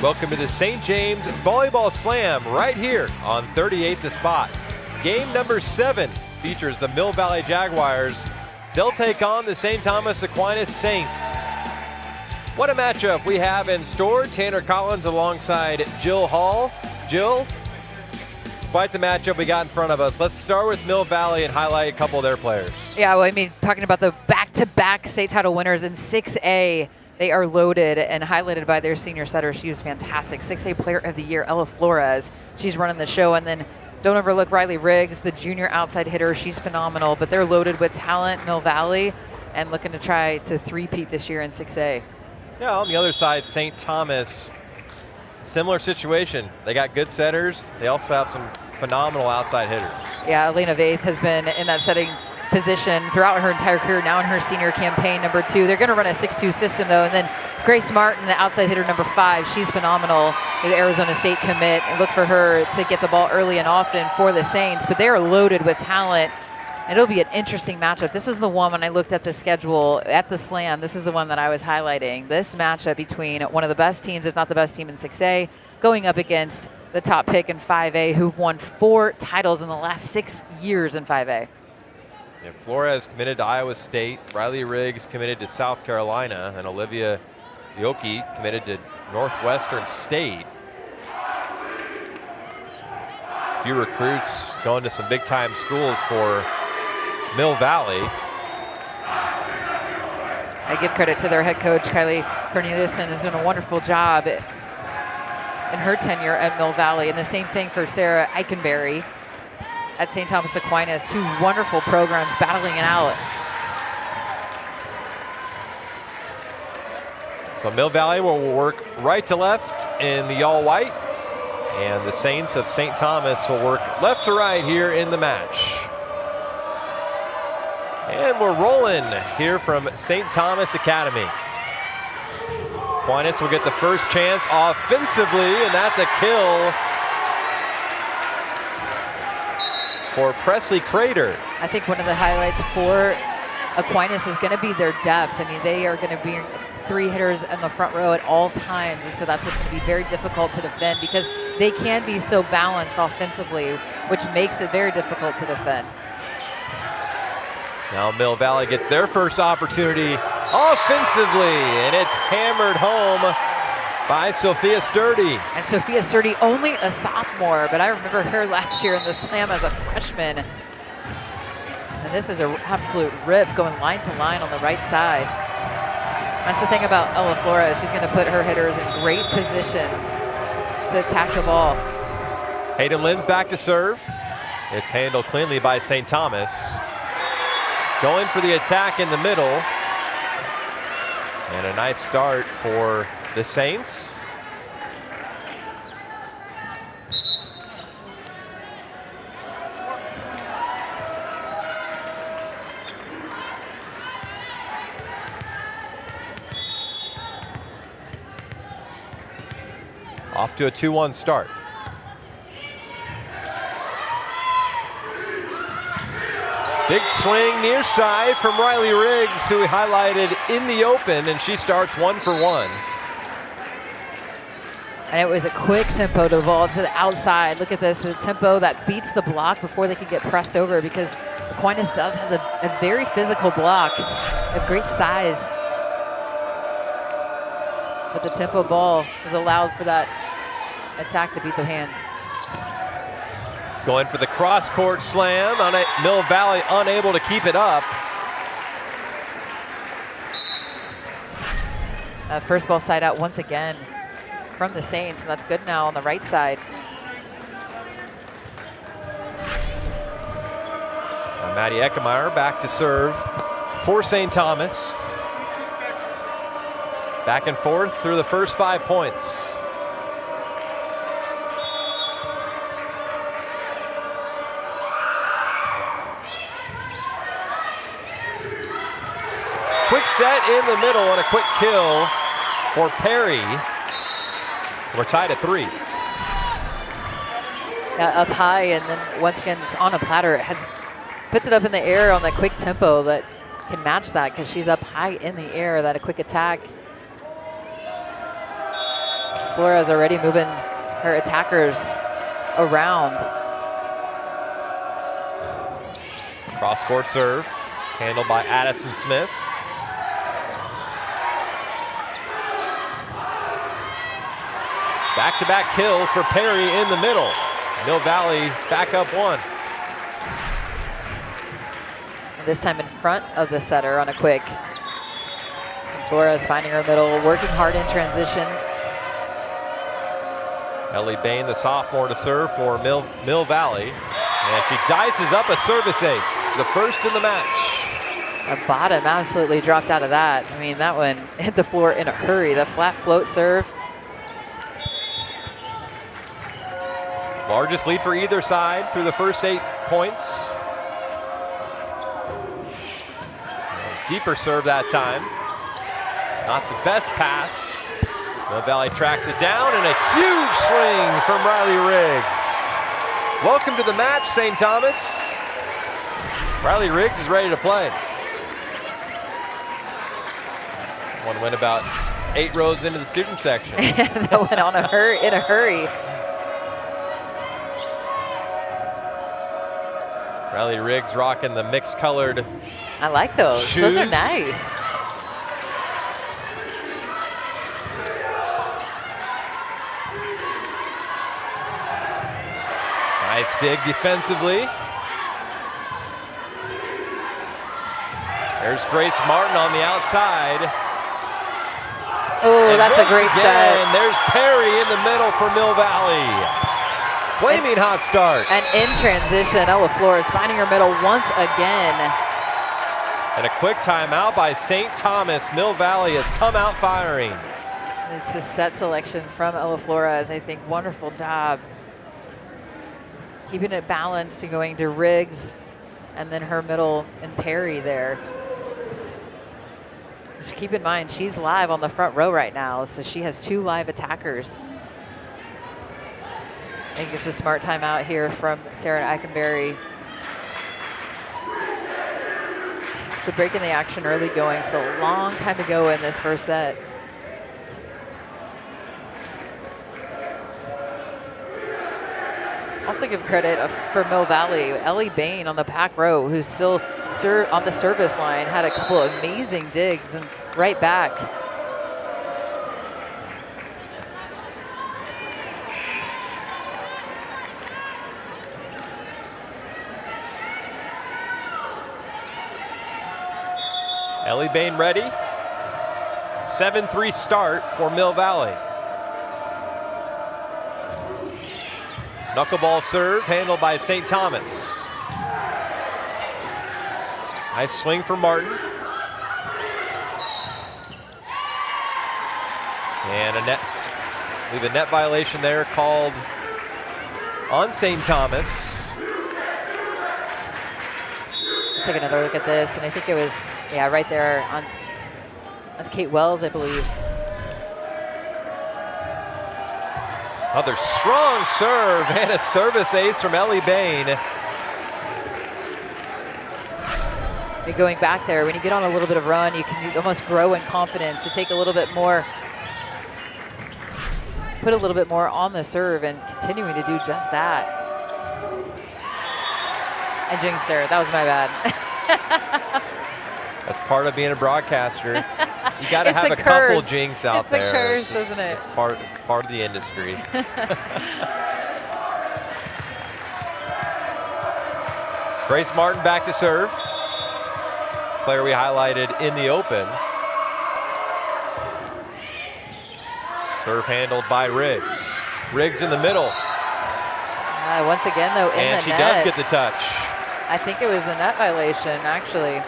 Welcome to the St. James Volleyball Slam right here on 38th The Spot. Game number 7 features the Mill Valley Jaguars. They'll take on the St. Thomas Aquinas Saints. What a matchup we have in store. Tanner Collins alongside Jill Hall. Jill, quite the matchup we got in front of us. Let's start with Mill Valley and highlight a couple of their players. Yeah, well, I mean, talking about the back-to-back state title winners in 6A, they are loaded and highlighted by their senior setter. She was fantastic. 6A Player of the Year, Ella Flores. She's running the show. And then don't overlook Riley Riggs, the junior outside hitter. She's phenomenal. But they're loaded with talent, Mill Valley, and looking to try to three-peat this year in 6A. Yeah, on the other side, St. Thomas, similar situation. They got good setters. They also have some phenomenal outside hitters. Yeah, Elena Vaith has been in that setting position throughout her entire career, now in her senior campaign, number 2. They're going to run a 6-2 system, though. And then Grace Martin, the outside hitter, number 5. She's phenomenal. The Arizona State commit. And look for her to get the ball early and often for the Saints. But they are loaded with talent. It'll be an interesting matchup. This was the one when I looked at the schedule at the Slam. This is the one that I was highlighting. This matchup between one of the best teams, if not the best team in 6A, going up against the top pick in 5A, who've won 4 titles in the last 6 years in 5A. And Flores committed to Iowa State, Riley Riggs committed to South Carolina, and Olivia Yoki committed to Northwestern State. A few recruits going to some big-time schools for Mill Valley. I give credit to their head coach, Kylie Corneliuson, has done a wonderful job in her tenure at Mill Valley. And the same thing for Sarah Eikenberry at St. Thomas Aquinas. 2 wonderful programs battling it out. So Mill Valley will work right to left in the all-white, and the Saints of St. Thomas will work left to right here in the match. And we're rolling here from St. Thomas Academy. Aquinas will get the first chance offensively, and that's a kill for Presley Crater. I think one of the highlights for Aquinas is going to be their depth. I mean, they are going to be 3 hitters in the front row at all times, and so that's what's going to be very difficult to defend because they can be so balanced offensively, which makes it very difficult to defend. Now Mill Valley gets their first opportunity offensively, and it's hammered home by Sophia Sturdy. And Sophia Sturdy, only a sophomore, but I remember her last year in the Slam as a freshman. And this is an absolute rip going line to line on the right side. That's the thing about Ella Flores. She's going to put her hitters in great positions to attack the ball. Hayden Lynn's back to serve. It's handled cleanly by St. Thomas. Going for the attack in the middle. And a nice start for the Saints. Off to a 2-1 start. Big swing near side from Riley Riggs, who we highlighted in the open, and she starts 1 for 1. And it was a quick tempo to the ball to the outside. Look at this, the tempo that beats the block before they could get pressed over, because Aquinas has a very physical block of great size. But the tempo ball is allowed for that attack to beat the hands. Going for the cross-court slam on it. Mill Valley unable to keep it up. First ball side out once again from the Saints, and that's good now on the right side. Maddie Eckemeyer back to serve for St. Thomas. Back and forth through the first 5 points. Quick set in the middle and a quick kill for Perry. We're tied at 3. Up high, and then once again just on a platter. It puts it up in the air on that quick tempo that can match that, because she's up high in the air. That a quick attack. Flores already moving her attackers around. Cross-court serve, handled by Addison Smith. Back-to-back kills for Perry in the middle. Mill Valley back up 1. And this time in front of the setter on a quick. And Flores finding her middle, working hard in transition. Ellie Bain, the sophomore, to serve for Mill Valley. And she dices up a service ace, the first in the match. Her bottom absolutely dropped out of that. I mean, that one hit the floor in a hurry. The flat float serve. Largest lead for either side through the first 8 points. Deeper serve that time. Not the best pass. Mill Valley tracks it down, and a huge swing from Riley Riggs. Welcome to the match, St. Thomas. Riley Riggs is ready to play. One went about 8 rows into the student section. That went on in a hurry. Riley Riggs rocking the mixed colored I like those. shoes. Those are nice. Nice dig defensively. There's Grace Martin on the outside. Oh, that's a great set. And there's Perry in the middle for Mill Valley. Flaming hot start. And in transition, Ella Flores finding her middle once again. And a quick timeout by St. Thomas. Mill Valley has come out firing. It's a set selection from Ella Flores. I think wonderful job. Keeping it balanced and going to Riggs and then her middle and Perry there. Just keep in mind, she's live on the front row right now, so she has 2 live attackers. I think it's a smart timeout here from Sarah Eikenberry. So breaking the action early going, so a long time to go in this first set. Also give credit for Mill Valley, Ellie Bain on the pack row, who's still on the service line, had a couple of amazing digs and right back. Ellie Bain ready. 7-3 start for Mill Valley. Knuckleball serve handled by St. Thomas. Nice swing for Martin. And a net violation there called on St. Thomas. Take another look at this, and I think it was, yeah, right there on, that's Kate Wells, I believe. Another strong serve and a service ace from Ellie Bain. And going back there, when you get on a little bit of run, you can almost grow in confidence to take a little bit more, put a little bit more on the serve and continuing to do just that. I jinxed her, that was my bad. That's part of being a broadcaster. You got to have a curse. couple jinx out it's there. The curse, isn't it? It's part of the industry. Grace Martin back to serve. Player we highlighted in the open. Serve handled by Riggs. Riggs in the middle. Once again, though, in the net. And she does get the touch. I think it was the net violation, actually.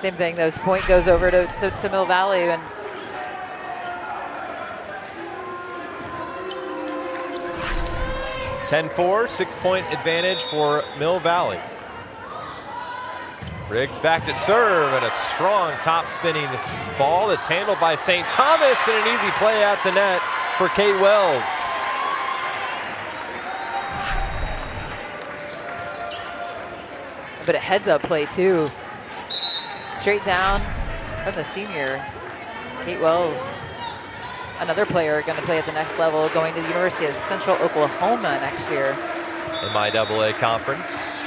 Same thing, those point goes over to Mill Valley. And (10-4), 6-point advantage for Mill Valley. Riggs back to serve, and a strong top spinning ball that's handled by St. Thomas, and an easy play at the net for Kate Wells. but a heads-up play too. Straight down from the senior, Kate Wells. another player going to play at the next level, going to the University of Central Oklahoma next year. MIAA conference.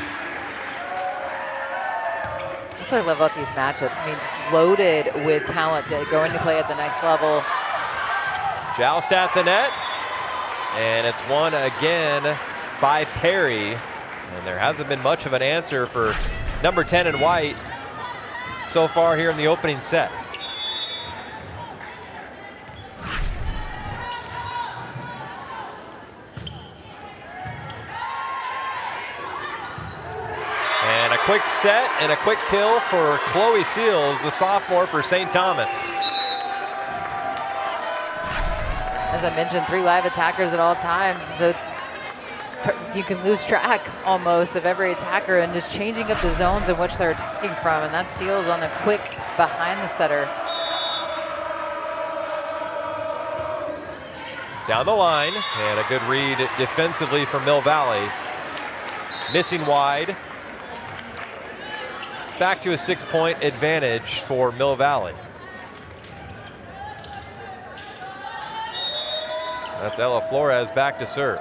That's what I love about these matchups. I mean, just loaded with talent that going to play at the next level. Joust at the net, and it's won again by Perry. And there hasn't been much of an answer for number 10 in white so far here in the opening set. And a quick set and a quick kill for Chloe Seals, the sophomore for St. Thomas. As I mentioned, 3 live attackers at all times. So you can lose track almost of every attacker and just changing up the zones in which they're attacking from. And that Seals on the quick behind the setter. Down the line, and a good read defensively from Mill Valley. Missing wide. It's back to a 6-point advantage for Mill Valley. That's Ella Flores back to serve.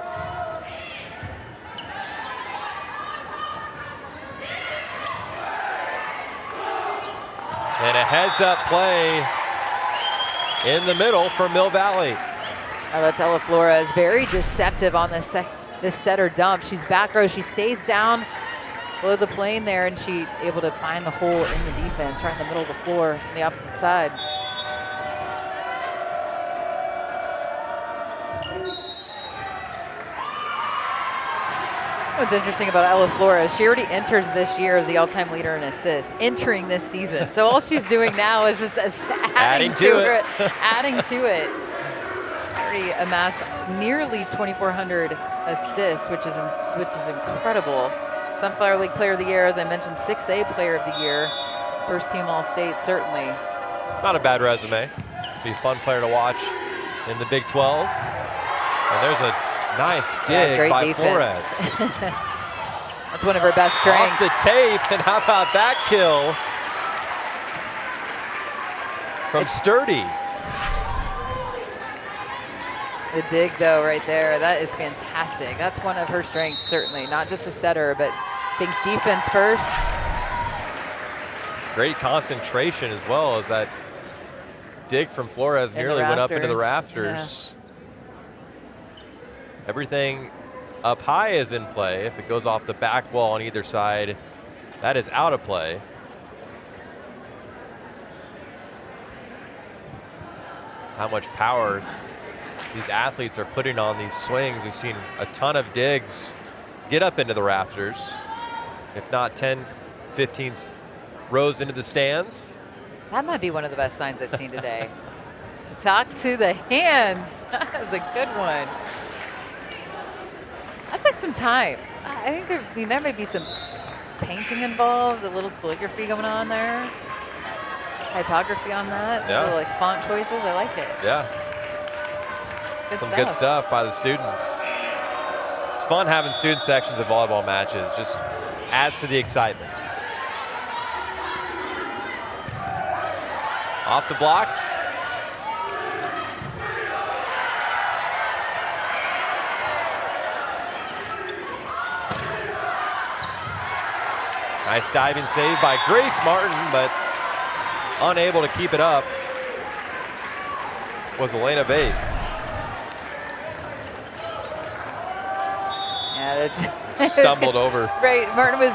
And a heads-up play in the middle for Mill Valley. That's Ella Flores, very deceptive on this setter dump. She's back row, she stays down below the plane there, and she's able to find the hole in the defense right in the middle of the floor on the opposite side. What's interesting about Ella Flores, she already enters this year as the all-time leader in assists, entering this season. So all she's doing now is just adding to it. Adding to it. Already amassed nearly 2,400 assists, which is incredible. Sunflower League Player of the Year, as I mentioned, 6A Player of the Year, first team All-State, certainly. Not a bad resume. Be a fun player to watch in the Big 12. And there's a nice dig by defense. Flores. That's one of her best strengths. Off the tape, and how about that kill from Sturdy? The dig, though, right there, that is fantastic. That's one of her strengths, certainly. Not just a setter, but thinks defense first. Great concentration as well as that dig from Flores nearly went up into the rafters. Yeah. Everything up high is in play. If it goes off the back wall on either side, that is out of play. How much power these athletes are putting on these swings. We've seen a ton of digs get up into the rafters, if not 10, 15 rows into the stands. That might be one of the best signs I've seen today. Talk to the hands. That was a good one. That took some time. I think there may be some painting involved, a little calligraphy going on there, typography on that, yeah. Little, like font choices. I like it. Yeah. Good stuff by the students. It's fun having student sections of volleyball matches. Just adds to the excitement. Off the block. Nice diving save by Grace Martin, but unable to keep it up was Elena Babe. Stumbled over. Right, Martin was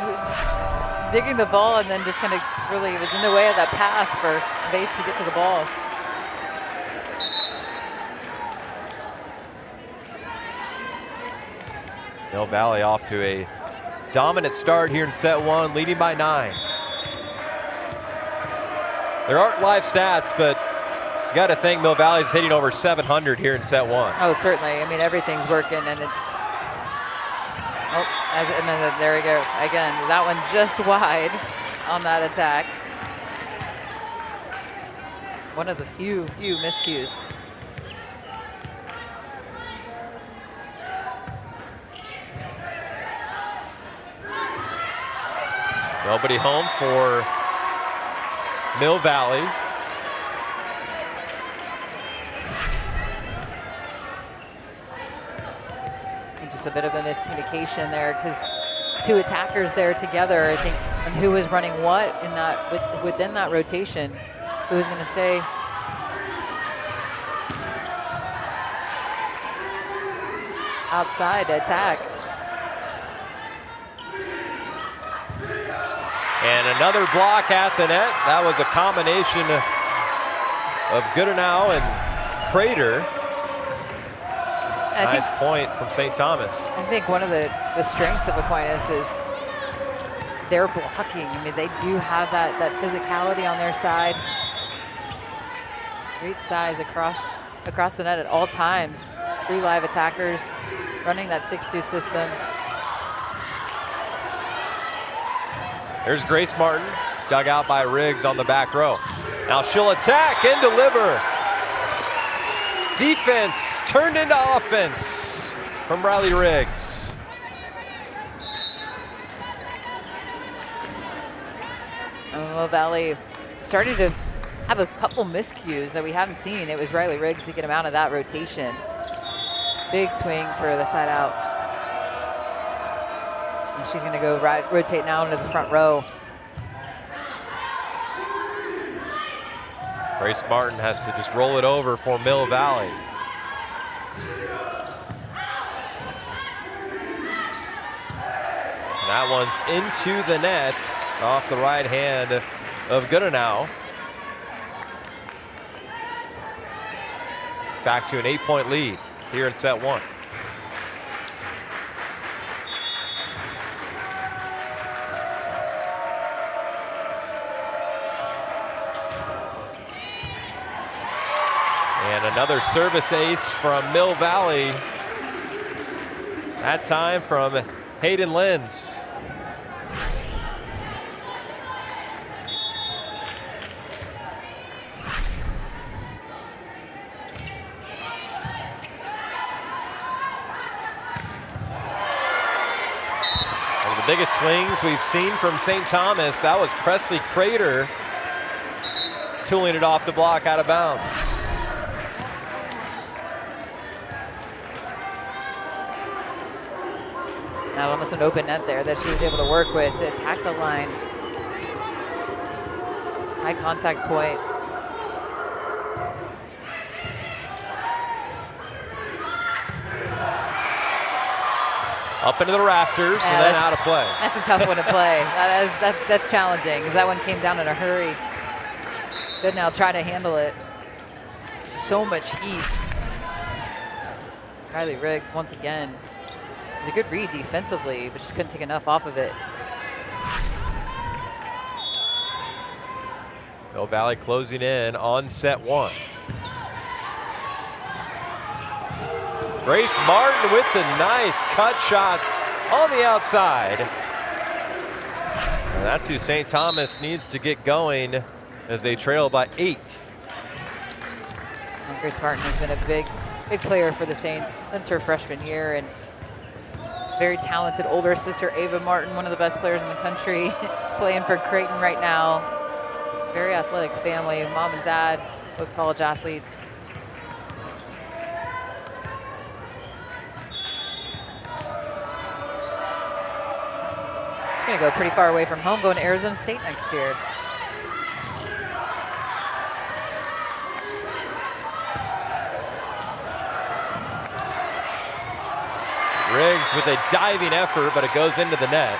digging the ball and then just kind of really was in the way of that path for Bates to get to the ball. Mill Valley off to a dominant start here in set 1, leading by 9. There aren't live stats, but you got to think Mill Valley's hitting over 700 here in set 1. Oh, certainly. I mean, everything's working, and it's. Oh, there we go. Again, that one just wide on that attack. One of the few miscues. Nobody home for Mill Valley. just a bit of a miscommunication there because two attackers there together, I think, and who was running what in that within that rotation, who was going to stay. Outside to attack. And another block at the net. That was a combination of Goodenow and Crater. Nice point from St. Thomas. I think one of the strengths of Aquinas is their blocking. I mean, they do have that physicality on their side. Great size across the net at all times. 3 live attackers running that 6-2 system. There's Grace Martin, dug out by Riggs on the back row. Now she'll attack and deliver. Defense turned into offense from Riley Riggs. Mill Valley starting to have a couple miscues that we haven't seen. It was Riley Riggs to get him out of that rotation. Big swing for the side out. And she's going to go rotate now into the front row. Grace Martin has to just roll it over for Mill Valley. And that one's into the net off the right hand of Goodenow. It's back to an 8-point lead here in set 1. And another service ace from Mill Valley. That time from Hayden Lenz. One of the biggest swings we've seen from St. Thomas. That was Presley Crater tooling it off the block out of bounds. Now almost an open net there that she was able to work with. Attack the line. High contact point. Up into the rafters and then out of play. That's a tough one to play. That's challenging because that one came down in a hurry. Goodenow try to handle it. So much heat. Riley Riggs once again. It was a good read defensively, but just couldn't take enough off of it. Mill Valley closing in on set 1. Grace Martin with the nice cut shot on the outside. And that's who St. Thomas needs to get going as they trail by 8. And Grace Martin has been a big player for the Saints since her freshman year, and very talented older sister, Ava Martin, one of the best players in the country, playing for Creighton right now. Very athletic family, mom and dad, both college athletes. She's gonna go pretty far away from home, going to Arizona State next year. Riggs with a diving effort, but it goes into the net.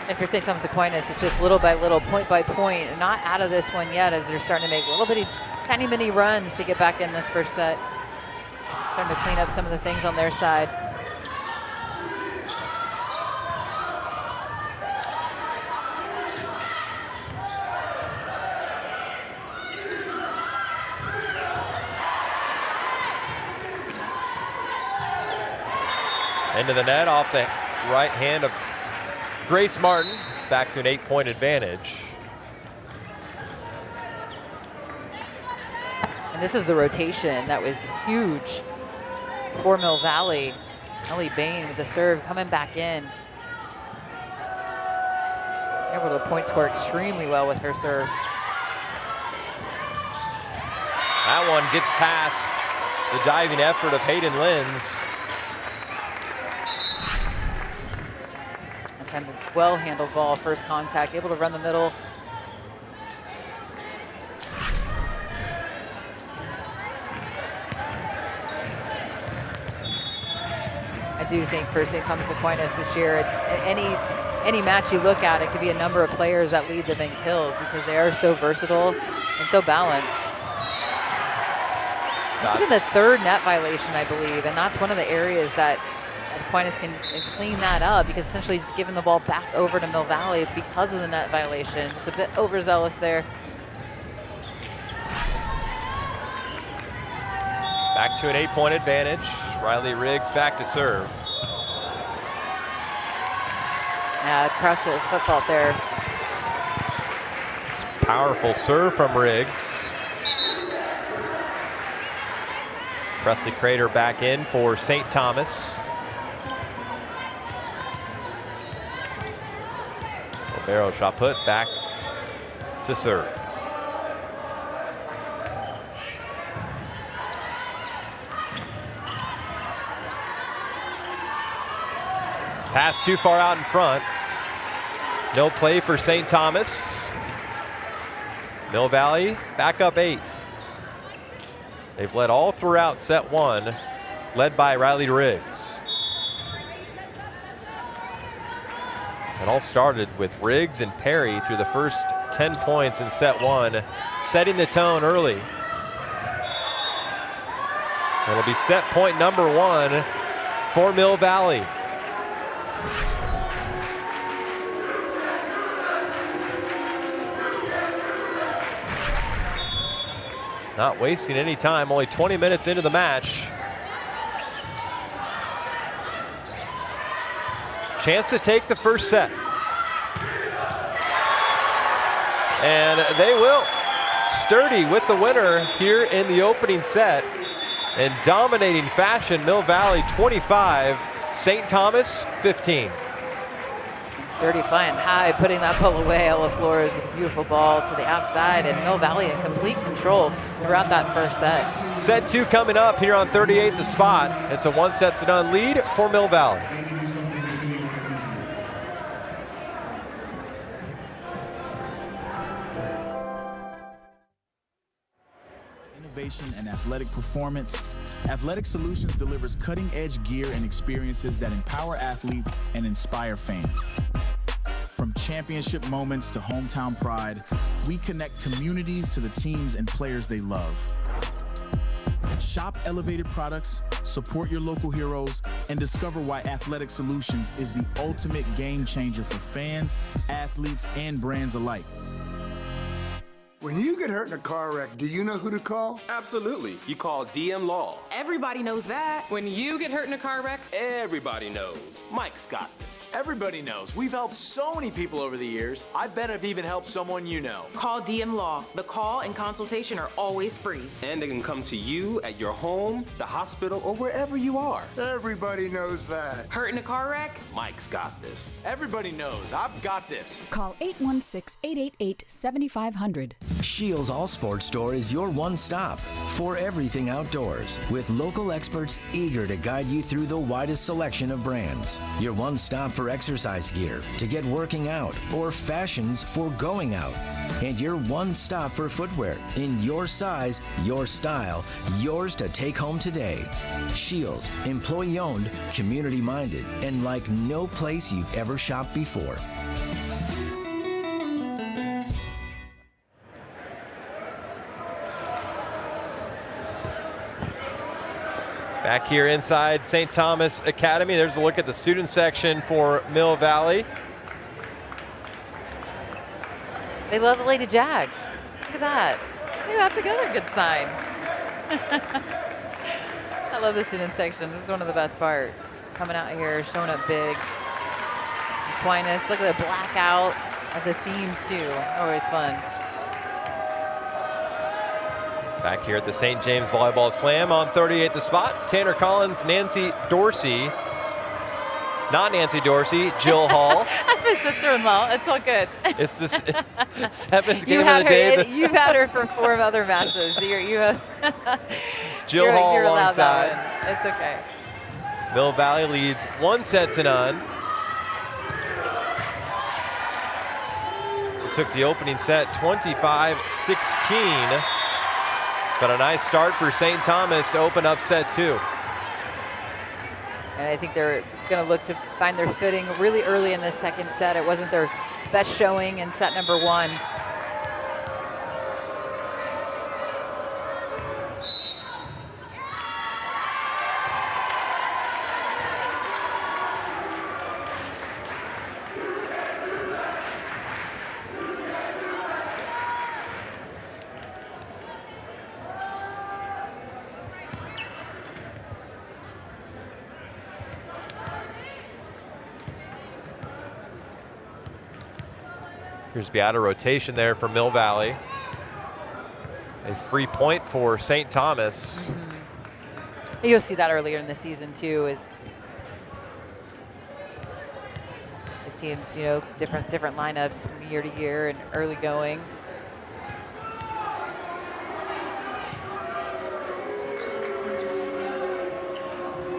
And for St. Thomas Aquinas, it's just little by little, point by point, and not out of this one yet as they're starting to make little bitty, tiny mini runs to get back in this first set. Starting to clean up some of the things on their side. Into the net off the right hand of Grace Martin. It's back to an 8-point advantage. And this is the rotation that was huge for Mill Valley. Ellie Bain with the serve coming back in. Able to point score extremely well with her serve. That one gets past the diving effort of Hayden Lenz. Kind of well-handled ball, first contact, able to run the middle. I do think for St. Thomas Aquinas this year, it's any match you look at, it could be a number of players that lead them in kills because they are so versatile and so balanced. This has been the third net violation, I believe, and that's one of the areas that Aquinas can clean that up, because essentially just giving the ball back over to Mill Valley because of the net violation. Just a bit overzealous there. Back to an 8-point advantage. Riley Riggs back to serve. Across the foot fault there. Powerful serve from Riggs. Presley Crater back in for St. Thomas. Barrow shot put back to serve. Pass too far out in front. No play for St. Thomas. Mill Valley back up 8. They've led all throughout set 1, led by Riley Riggs. It all started with Riggs and Perry through the first 10 points in set 1, setting the tone early. It'll be set point number 1 for Mill Valley. Not wasting any time, only 20 minutes into the match. Chance to take the first set. And they will. Sturdy with the winner here in the opening set. In dominating fashion, Mill Valley 25, St. Thomas 15. Sturdy flying high, putting that ball away. Ella Flores with a beautiful ball to the outside, and Mill Valley in complete control throughout that first set. Set 2 coming up here on 38 The Spot. It's a 1-set-to-none lead for Mill Valley. Innovation and athletic performance, Athletic Solutions delivers cutting-edge gear and experiences that empower athletes and inspire fans. From championship moments to hometown pride, we connect communities to the teams and players they love. Shop elevated products, support your local heroes, and discover why Athletic Solutions is the ultimate game changer for fans, athletes, and brands alike. When you get hurt in a car wreck, do you know who to call? Absolutely. You call DM Law. Everybody knows that. When you get hurt in a car wreck, Everybody knows. Mike's got this. Everybody knows. We've helped so many people over the years. I bet I've even helped someone you know. Call DM Law. The call and consultation are always free. And they can come to you at your home, the hospital, or wherever you are. Everybody knows that. Hurt in a car wreck? Mike's got this. Everybody knows. I've got this. Call 816-888-7500. Shields All Sports Store is your one stop for everything outdoors, with local experts eager to guide you through the widest selection of brands. Your one stop for exercise gear to get working out or fashions for going out. And your one stop for footwear in your size, your style, yours to take home today. Shields, employee owned, community minded, and like no place you've ever shopped before. Back here inside St. Thomas Academy, there's a look at the student section for Mill Valley. They love the Lady Jags. Look at that. Maybe that's another good sign. I love the student sections. This is one of the best parts. Just coming out here, showing up big. Aquinas, look at the blackout of the themes too. Always fun. Back here at the St. James Volleyball Slam on 38 The Spot. Tanner Collins, Nancy Dorsey. Not Nancy Dorsey, Jill Hall. That's my sister-in-law. It's all good. It's the 7th game of the day. You've had her for 4 other matches. So you have Jill Hall you're allowed alongside. that one. It's okay. Mill Valley leads 1-0. Took the opening set 25-16. But a nice start for St. Thomas to open up set 2. And I think they're going to look to find their footing really early in this second set. It wasn't their best showing in set number 1. Appears to be out of rotation there for Mill Valley. A free point for St. Thomas. You'll see that earlier in the season too, is these teams, you know, different lineups from year to year and early going.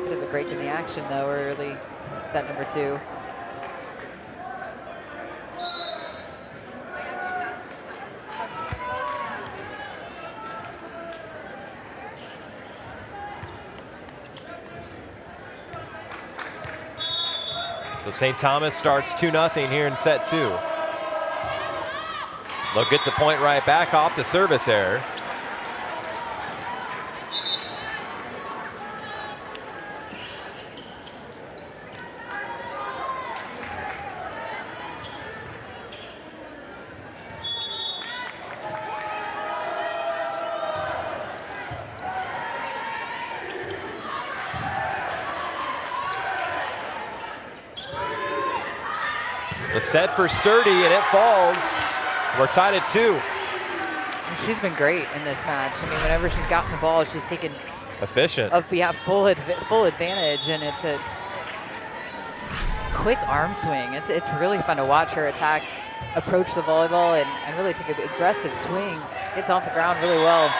Bit of a break in the action though, early set number 2. So St. Thomas starts 2-0 here in set 2. They'll get the point right back off the service error. The set for Sturdy, and it falls. We're tied at 2. And she's been great in this match. I mean, whenever she's gotten the ball, she's taken efficient. Full advantage, and it's a quick arm swing. It's really fun to watch her approach the volleyball, and really take an aggressive swing. Gets off the ground really well.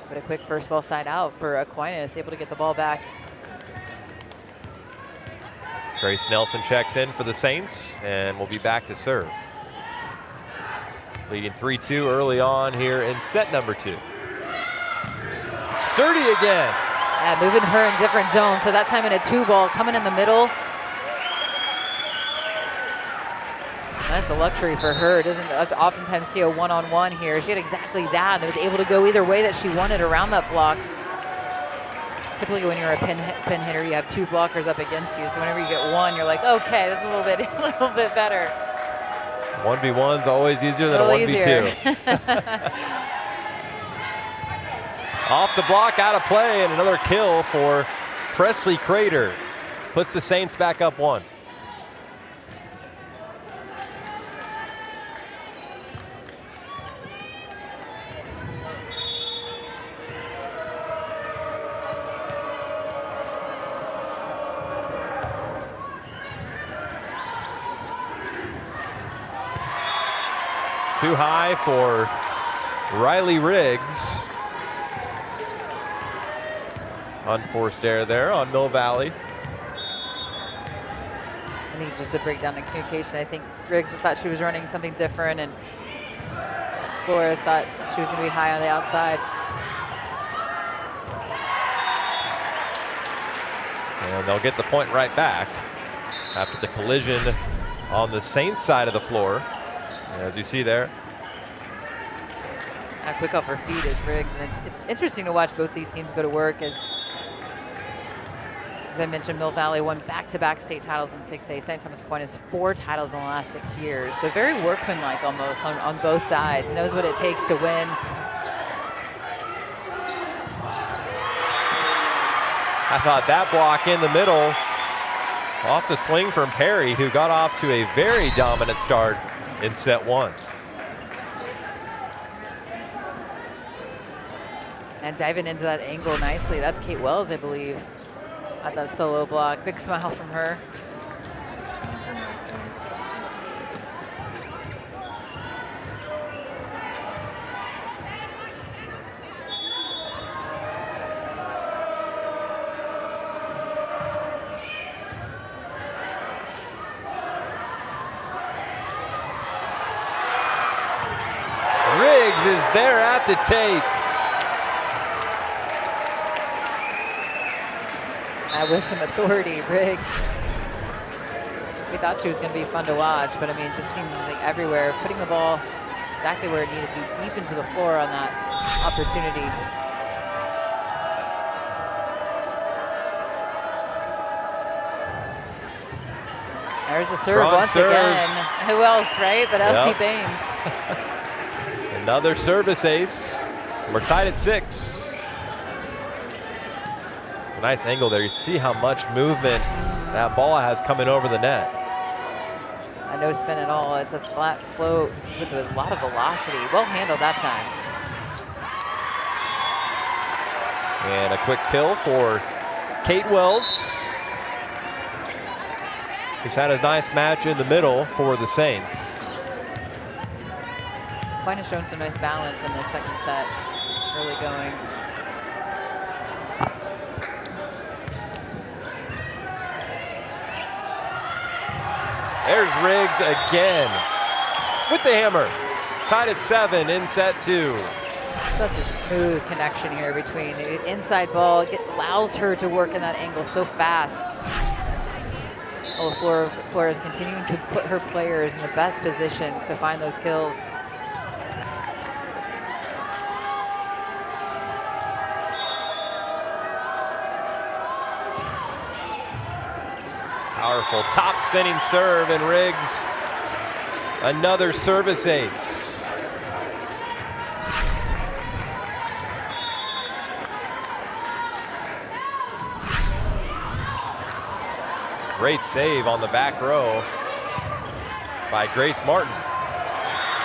But a quick first ball side out for Aquinas, able to get the ball back. Grace Nelson checks in for the Saints, and we'll be back to serve. Leading 3-2 early on here in set number 2. Sturdy again. Yeah, moving her in different zones. So that time in a 2-ball, coming in the middle. That's a luxury for her. Doesn't oftentimes see a one-on-one here. She had exactly that. And was able to go either way that she wanted around that block. Typically when you're a pin hitter, you have 2 blockers up against you. So whenever you get one, you're like, okay, this is a little bit better. 1v1's always easier than a 1v2. Off the block, out of play, and another kill for Presley Crater. Puts the Saints back up 1. Too high for Riley Riggs. Unforced error there on Mill Valley. I think just a breakdown in communication. I think Riggs just thought she was running something different, and Flores thought she was going to be high on the outside. And they'll get the point right back after the collision on the Saints side of the floor. As you see there. Quick off her feet is Riggs, and it's interesting to watch both these teams go to work. As I mentioned, Mill Valley won back-to-back state titles in 6A. St. Thomas Aquinas 4 titles in the last 6 years. So very workmanlike almost on both sides. Knows what it takes to win. I thought that block in the middle off the swing from Perry, who got off to a very dominant start in set 1. And diving into that angle nicely. That's Kate Wells, I believe, at that solo block. Big smile from her. Riggs is there at the tape. With some authority, Riggs. We thought she was going to be fun to watch, but I mean, it just seemed like everywhere, putting the ball exactly where it needed to be, deep into the floor on that opportunity. There's a serve Strong once serve. again. Who else, right? But Ellie Yep. Bain. Another service ace. We're tied at 6. It's a nice angle there. You see how much movement that ball has coming over the net. A no spin at all. It's a flat float with a lot of velocity. Well handled that time. And a quick kill for Kate Wells, who's had a nice match in the middle for the Saints. Aquinas shown some nice balance in the second set, early going. There's Riggs again with the hammer. Tied at 7 in set 2. Such a smooth connection here between inside ball. It allows her to work in that angle so fast. Oh, Flores continuing to put her players in the best positions to find those kills. Powerful top spinning serve, and Riggs another service ace. Great save on the back row by Grace Martin.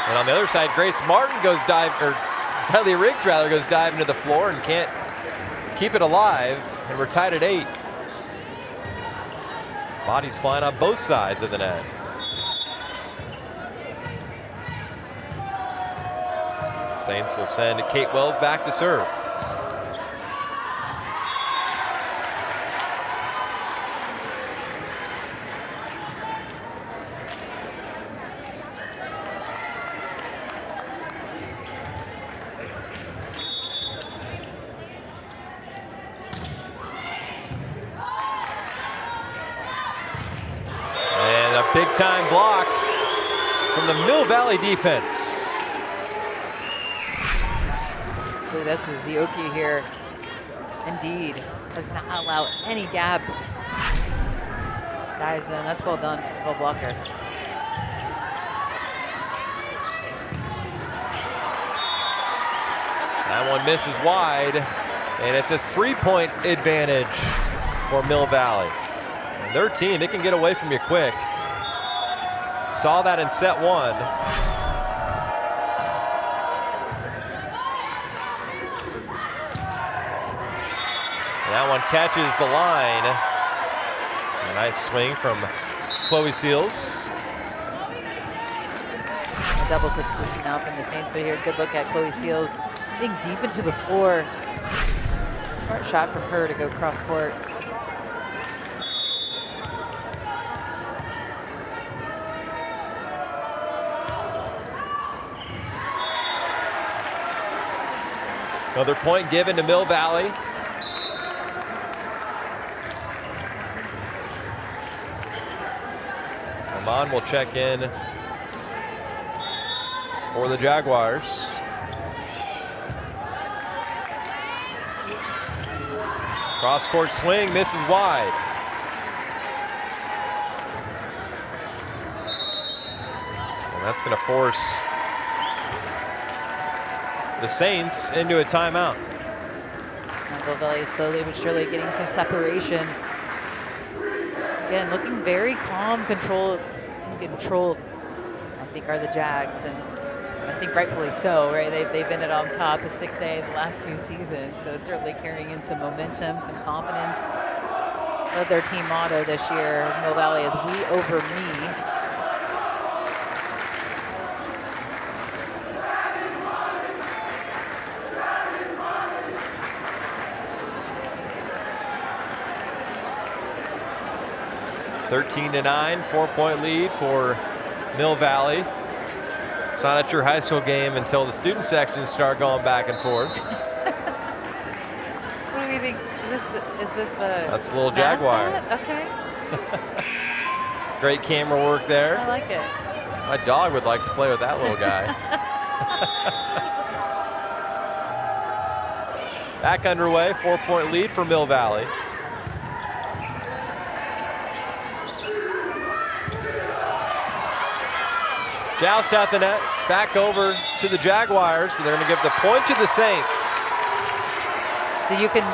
And on the other side, Grace Martin goes Riley Riggs rather goes diving to the floor and can't keep it alive, and we're tied at 8. Bodies flying on both sides of the net. Saints will send Kate Wells back to serve. Big time block from the Mill Valley defense. Ooh, this was Zioki here. Indeed, does not allow any gap. Dives in, that's well done from Bill Blocker. That one misses wide, and it's a 3-point advantage for Mill Valley. And their team, they can get away from you quick. Saw that in set 1. That one catches the line. A nice swing from Chloe Seals. A double substitution now from the Saints, but here, good look at Chloe Seals getting deep into the floor. Smart shot from her to go cross court. Another point given to Mill Valley. Amon will check in for the Jaguars. Cross-court swing, misses wide. And that's going to force the Saints into a timeout. Mill Valley slowly but surely getting some separation. Again, looking very calm, controlled, I think are the Jags. And I think rightfully so, right? They've been on top of 6A the last 2 seasons, so certainly carrying in some momentum, some confidence. Their team motto this year is Mill Valley is "We over me." (13-9), 4-point lead for Mill Valley. It's not a true high school game until the student sections start going back and forth. What do you think? Is this the That's the little mascot? Jaguar. Okay. Great camera work there. I like it. My dog would like to play with that little guy. Back underway, 4-point lead for Mill Valley. Joust at the net, back over to the Jaguars, but they're going to give the point to the Saints. So you can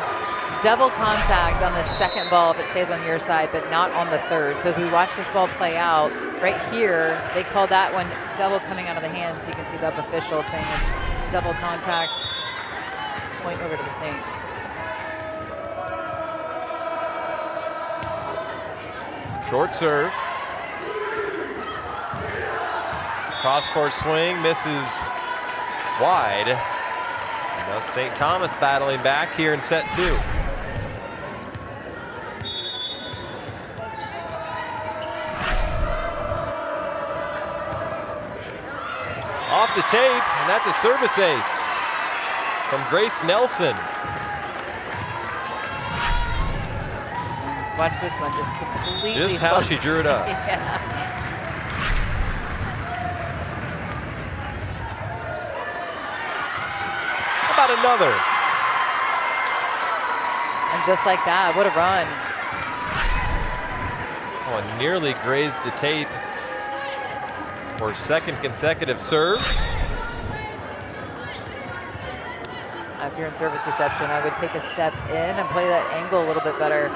double contact on the second ball if it stays on your side, but not on the third. So as we watch this ball play out, right here, they call that one double coming out of the hand, so you can see the official saying it's double contact, point over to the Saints. Short serve. Cross-court swing, misses wide. And now St. Thomas battling back here in set 2. Off the tape, and that's a service ace from Grace Nelson. Watch this one, just completely. Just how she drew it up. Yeah. How about another? And just like that, what a run. Oh, and nearly grazed the tape for second consecutive serve. If you're in service reception, I would take a step in and play that angle a little bit better.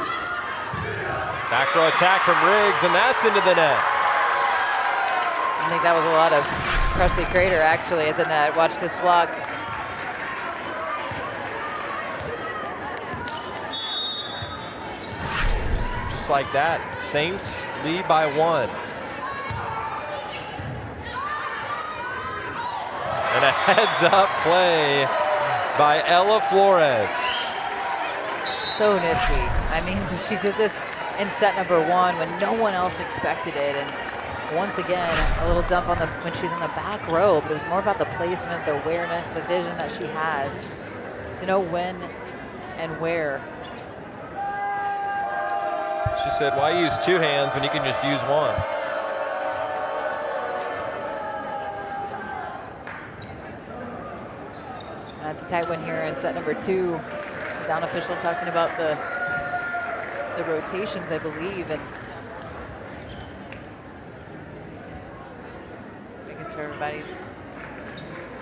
Back row attack from Riggs, and that's into the net. I think that was a lot of Presley Crater actually at the net. Watch this block. Just like that, Saints lead by 1. And a heads-up play by Ella Flores. So nifty. I mean, she did this in set number 1 when no one else expected it. And once again, a little dump on when she's in the back row, but it was more about the placement, the awareness, the vision that she has to know when and where. She said, why use 2 hands when you can just use 1? That's a tight one here in set number 2. Down official talking about the rotations, I believe, and making sure everybody's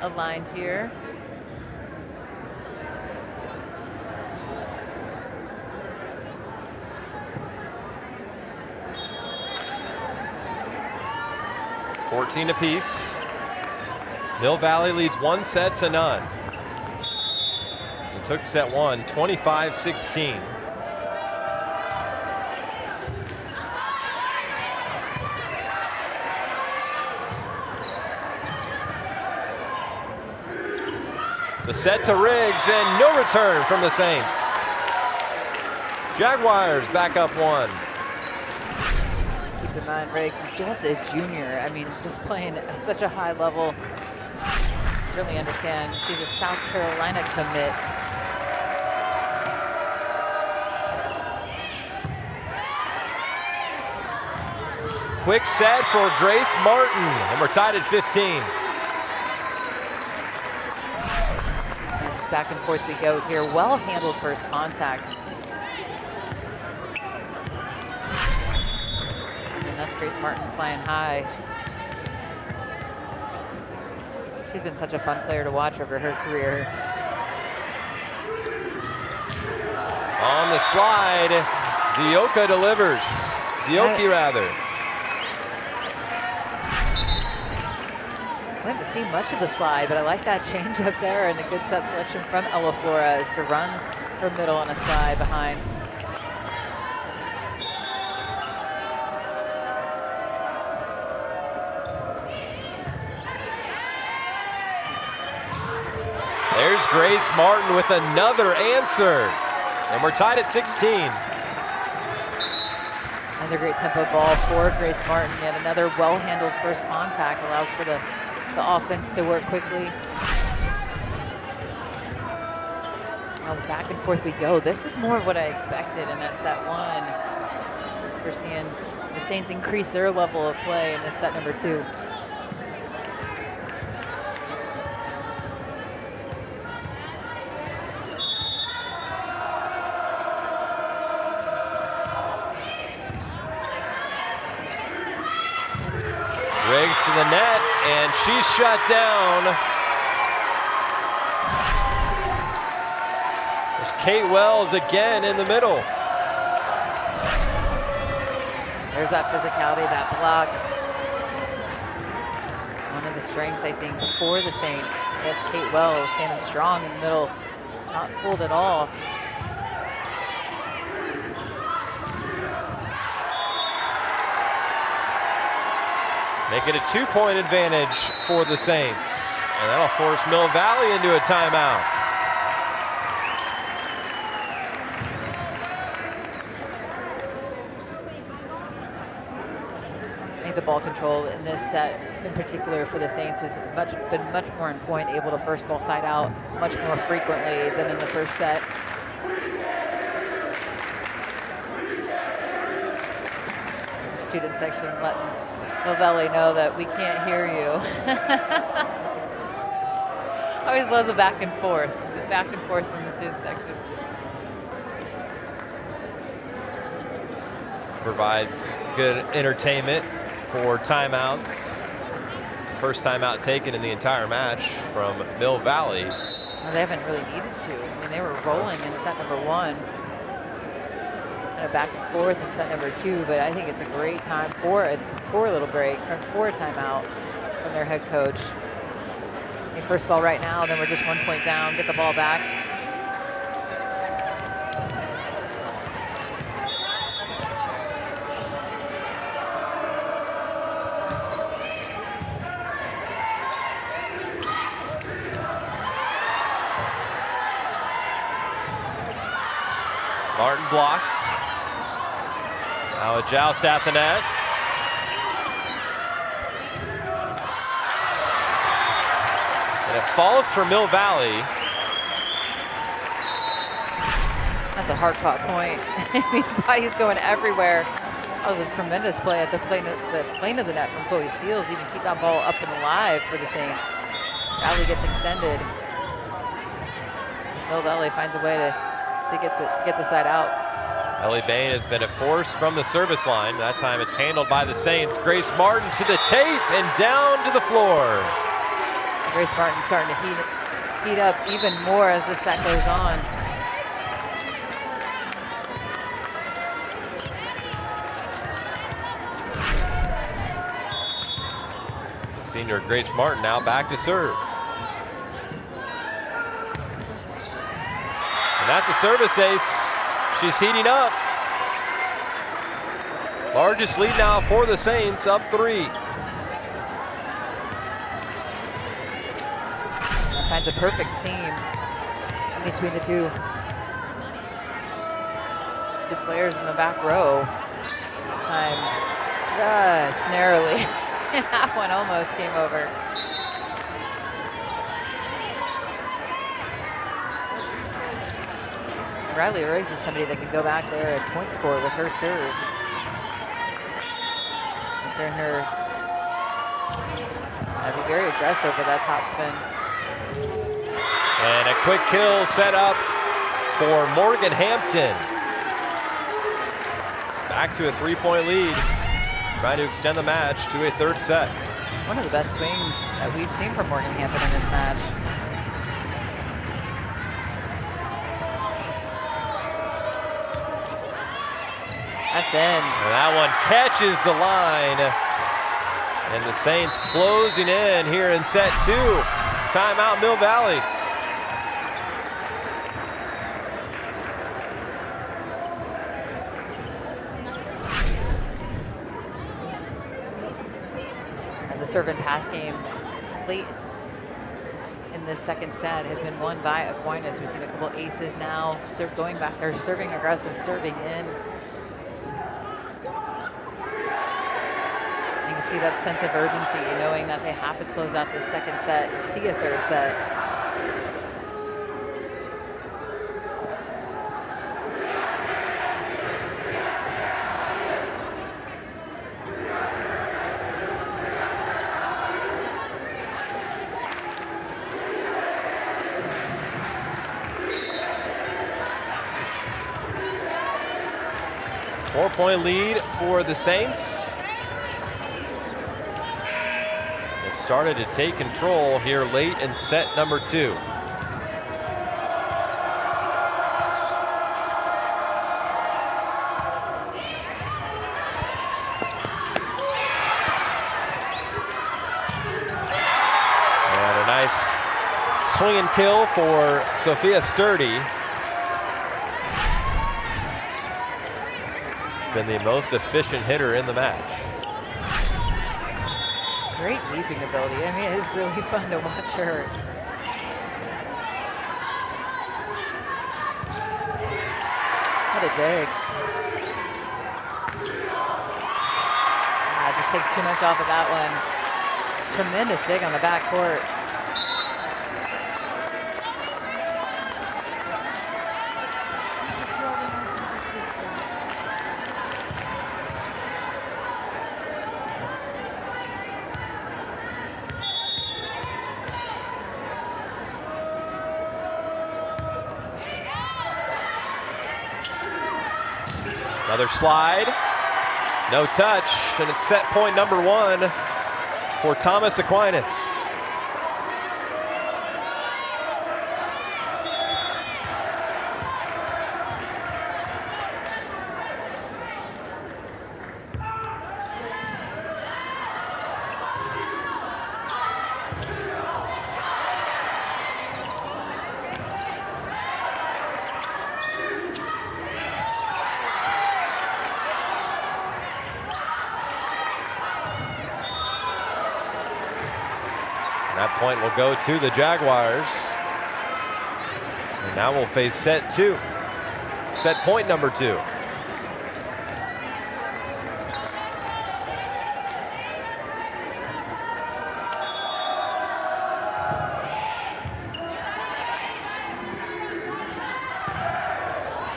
aligned here. $14 apiece. Mill Valley leads 1-0. It took set 1, 25-16. The set to Riggs, and no return from the Saints. Jaguars back up 1. Keep in mind, Riggs, just a junior. I mean, just playing at such a high level. Certainly understand she's a South Carolina commit. Quick set for Grace Martin, and we're tied at 15. And just back and forth we go here. Well handled first contact. And that's Grace Martin flying high. She's been such a fun player to watch over her career. On the slide, Zioka delivers. Zioki, rather. We haven't seen much of the slide, but I like that change up there and a good set selection from Ella Flores to run her middle on a slide behind. There's Grace Martin with another answer. And we're tied at 16. Another great tempo ball for Grace Martin. Yet another well-handled first contact allows for the offense to work quickly. Now back and forth we go. This is more of what I expected in that set one. We're seeing the Saints increase their level of play in this set number 2. Riggs to the net, and she's shut down. There's Kate Wells again in the middle. There's that physicality, that block. One of the strengths, I think, for the Saints. That's Kate Wells standing strong in the middle, not fooled at all. Make it a 2-point advantage for the Saints. And that'll force Mill Valley into a timeout. I think the ball control in this set in particular for the Saints has been much more on point, able to first ball side out much more frequently than in the first set. The student section letting Novelli know that we can't hear you. I always love the back and forth from the student sections. Provides good entertainment for timeouts. It's the first timeout taken in the entire match from Mill Valley. Well, they haven't really needed to. I mean, they were rolling in set number 1. And a back and forth in set number 2, but I think it's a great time for a little break, for a timeout from their head coach. They first ball right now, then we're just 1 point down, get the ball back. Martin blocked. Now a joust at the net. And it falls for Mill Valley. That's a hard-fought point. I mean, body's going everywhere. That was a tremendous play at the plane of the net from Chloe Seals, even keep that ball up and alive for the Saints. Valley gets extended. Mill Valley finds a way to get the side out. Ellie Bain has been a force from the service line. That time it's handled by the Saints. Grace Martin to the tape and down to the floor. Grace Martin starting to heat up even more as the set goes on. The senior Grace Martin now back to serve. And that's a service ace. She's heating up. Largest lead now for the Saints, up 3. Finds a perfect seam in between the two players in the back row. That time just narrowly. And that one almost came over. Riley Riggs is somebody that can go back there and point score with her serve. Considering her be very aggressive with that top spin. And a quick kill set up for Morgan Hampton. It's back to a 3-point lead. Trying to extend the match to a 3rd set. One of the best swings that we've seen from Morgan Hampton in this match. That's in. And that one catches the line. And the Saints closing in here in set 2. Timeout, Mill Valley. And the serve and pass game late in this second set has been won by Aquinas. We've seen a couple aces now. Going back, they're serving aggressive, serving in. You can see that sense of urgency, knowing that they have to close out this second set to see a third set. Four-point lead for the Saints. They've started to take control here late in set number 2. And a nice swing and kill for Sophia Sturdy. Been the most efficient hitter in the match. Great leaping ability. I mean, it is really fun to watch her. What a dig. Just takes too much off of that one. Tremendous dig on the back court. Another slide, no touch, and it's set point number 1 for Thomas Aquinas. That point will go to the Jaguars. And now we'll face set 2. Set point number 2.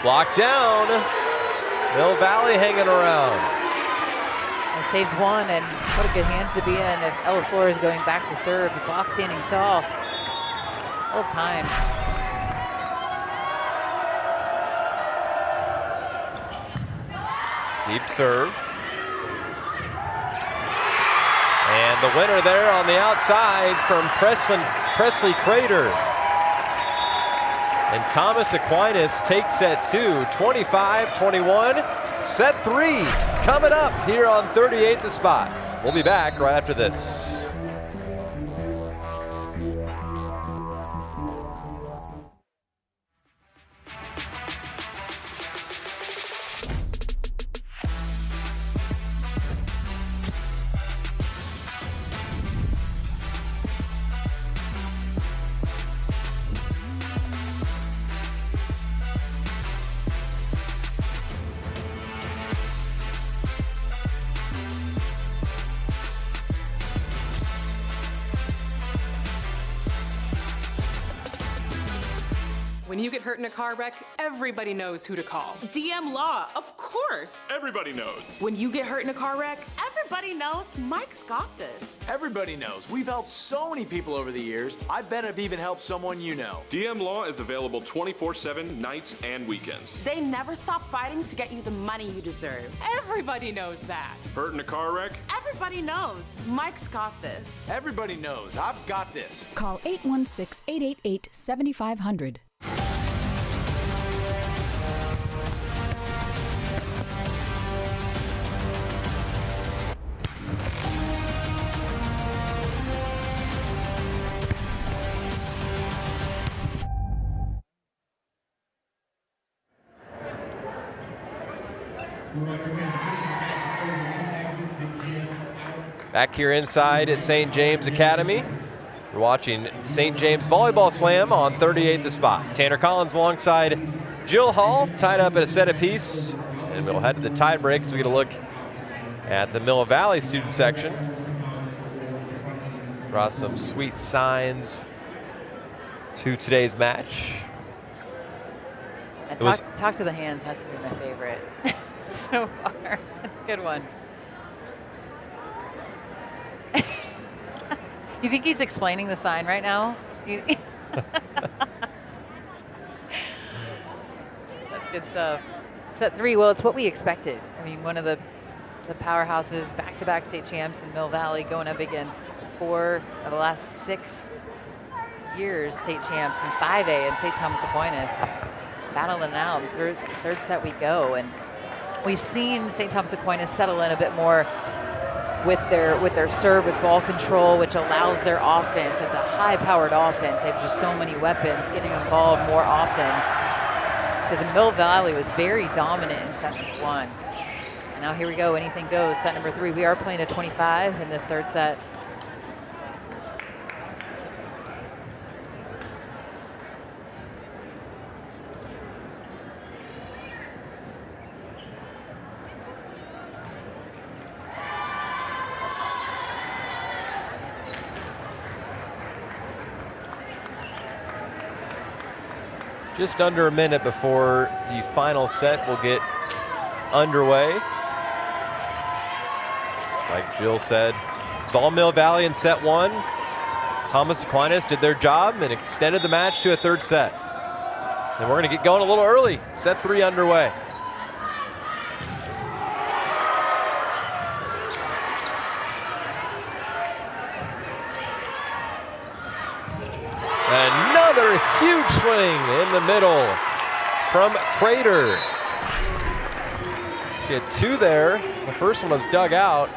Blocked down. Mill Valley hanging around. And saves one, and what a good hands to be in if Ella Flores going back to serve. The block standing tall. Well timed. Deep serve. And the winner there on the outside from Presley Crater. And Thomas Aquinas takes set 2, 25-21. Set 3 coming up here on 38 The Spot. We'll be back right after this. When you get hurt in a car wreck, everybody knows who to call. DM Law, of course. Everybody knows. When you get hurt in a car wreck, everybody knows Mike's got this. Everybody knows. We've helped so many people over the years. I bet I've even helped someone you know. DM Law is available 24/7, nights and weekends. They never stop fighting to get you the money you deserve. Everybody knows that. Hurt in a car wreck? Everybody knows Mike's got this. Everybody knows I've got this. Call 816-888-7500. Back here inside at St. James Academy, we're watching St. James Volleyball Slam on 38th the spot. Tanner Collins alongside Jill Hall, tied up at a set apiece. And we'll head to the tie break so we get a look at the Mill Valley student section. Brought some sweet signs to today's match. Talk to the hands has to be my favorite so far. That's a good one. You think he's explaining the sign right now? That's good stuff. Set 3, well, it's what we expected. I mean, one of the powerhouses, back-to-back state champs in Mill Valley, going up against 4 of the last 6 years state champs in 5A and St. Thomas Aquinas, battling it out. Third set we go, and we've seen St. Thomas Aquinas settle in a bit more with their serve, with ball control, which allows their offense. It's a high-powered offense. They have just so many weapons, getting involved more often. Because Mill Valley was very dominant in set number 1. And now here we go, anything goes. Set number 3, we are playing a 25 in this third set. Just under a minute before the final set will get underway. It's like Jill said, it's all Mill Valley in set 1. Thomas Aquinas did their job and extended the match to a third set. And we're going to get going a little early. Set 3 underway. Another huge swing in the middle from Crater. She had 2 there. The first one was dug out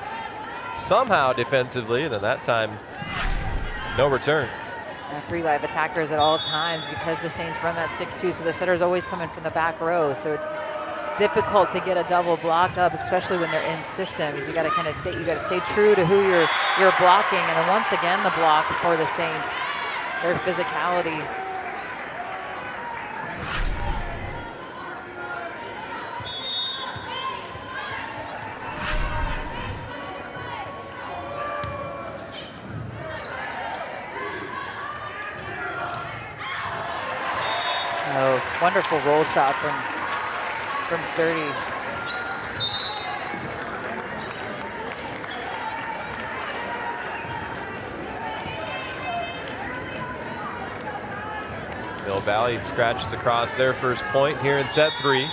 somehow defensively, and then that time, no return. 3 live attackers at all times because the Saints run that 6-2, so the setter's always coming from the back row, so it's difficult to get a double block up, especially when they're in systems. You got to kind of stay true to who you're blocking, and then once again the block for the Saints. Their physicality. Oh, wonderful roll shot from Sturdy. Mill Valley scratches across their first point here in set 3.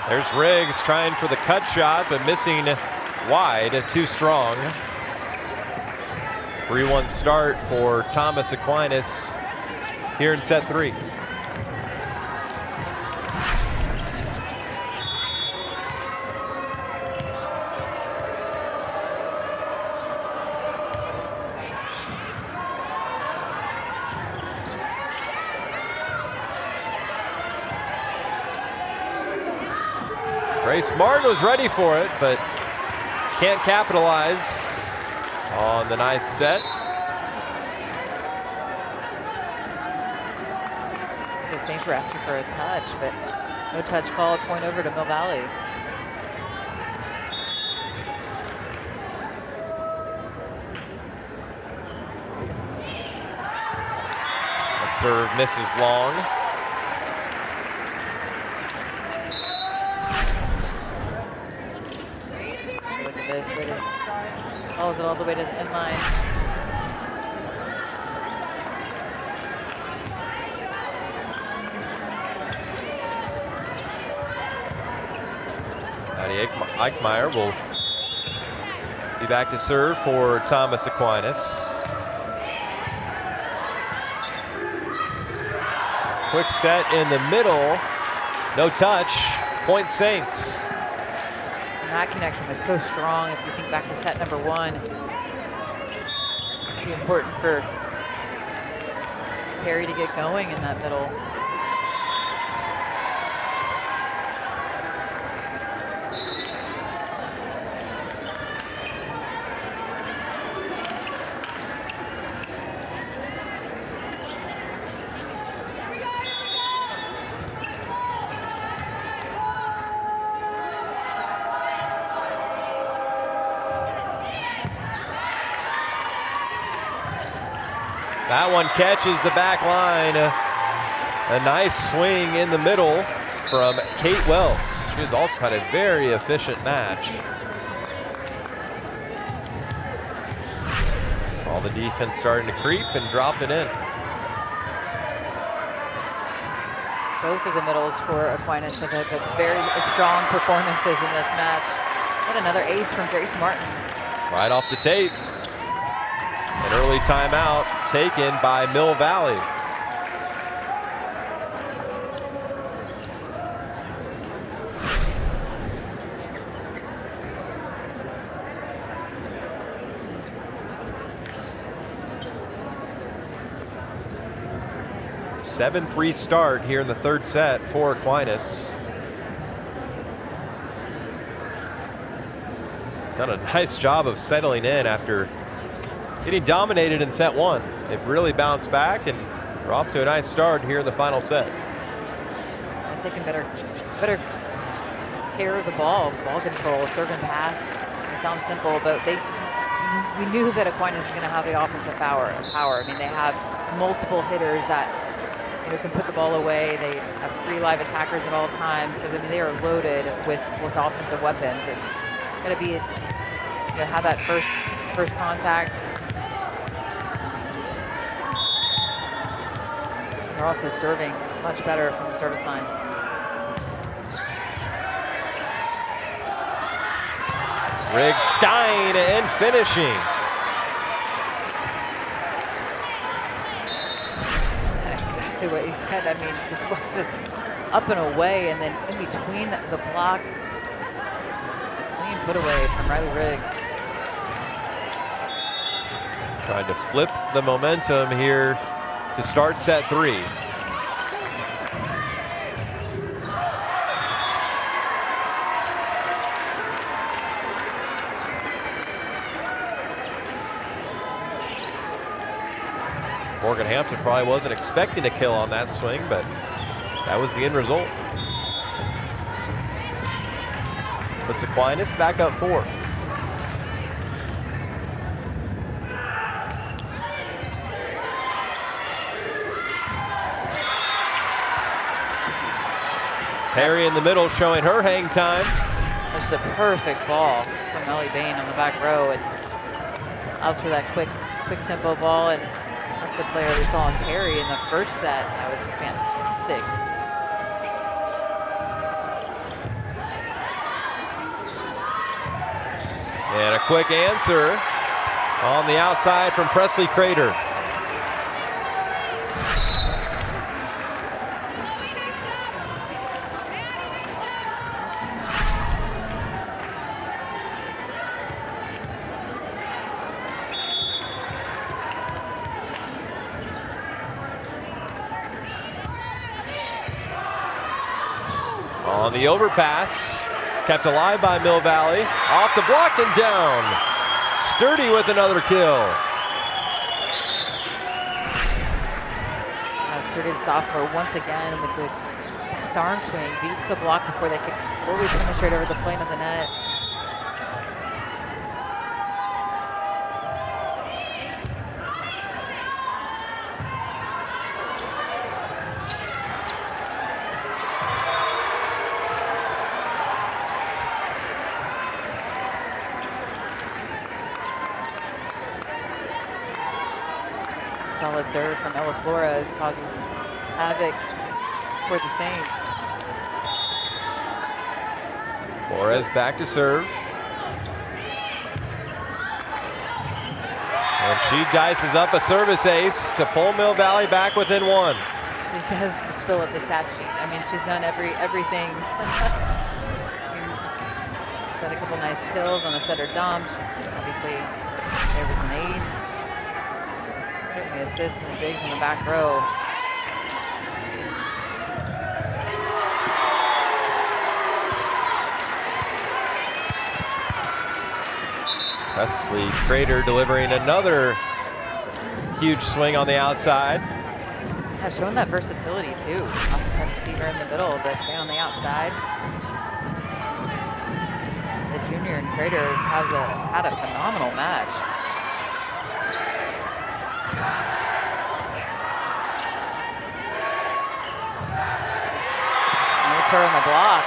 There's Riggs trying for the cut shot, but missing wide, too strong. 3-1 start for Thomas Aquinas here in set 3. Grace Martin was ready for it, but can't capitalize on the nice set. The Saints were asking for a touch, but no touch called. Point over to Mill Valley. That serve misses long. Follows it all the way to the end line. Maddie Eichmeyer will be back to serve for Thomas Aquinas. Quick set in the middle. No touch. Point Saints. that connection was so strong. If you think back to set number 1, it'd be important for Perry to get going in that middle. That one catches the back line. A nice swing in the middle from Kate Wells. She has also had a very efficient match. Saw the defense starting to creep and dropped it in. Both of the middles for Aquinas have had very strong performances in this match. And another ace from Grace Martin. Right off the tape. An early timeout taken by Mill Valley. A 7-3 start here in the third set for Aquinas. Done a nice job of settling in after getting dominated in set 1. They've really bounced back and are off to a nice start here in the final set. And taking better care of the ball control, serve and pass. It sounds simple, but we knew that Aquinas is going to have the offensive power. I mean, they have multiple hitters that can put the ball away. They have 3 live attackers at all times, so I mean they are loaded with offensive weapons. It's going to be have that first contact. They're also serving much better from the service line. Riggs Stein and finishing. Exactly what you said. I mean, just up and away, and then in between the block, clean put away from Riley Riggs. Trying to flip the momentum here to start set 3. Morgan Hampton probably wasn't expecting a kill on that swing, but that was the end result. Puts Aquinas back up 4. Perry in the middle showing her hang time. Just a perfect ball from Ellie Bain on the back row, and allows for that quick tempo ball, and that's the player we saw in Perry in the first set. That was fantastic. And a quick answer on the outside from Presley Crater. On the overpass, it's kept alive by Mill Valley. Off the block and down. Sturdy with another kill. Sturdy, the sophomore, once again with the fast arm swing, beats the block before they can fully penetrate over the plane of the net. Solid serve from Ella Flores causes havoc for the Saints. Flores back to serve. And she dices up a service ace to pull Mill Valley back within 1. She does just fill up the stat sheet. I mean, she's done everything. She's had a couple nice kills on a setter dump. Obviously, there was an ace. Certainly assists and the digs in the back row. Presley Trader delivering another huge swing on the outside. Yeah, showing that versatility too. Oftentimes see her in the middle, but stay on the outside. The junior and Trader has had a phenomenal match. And it's her on the block.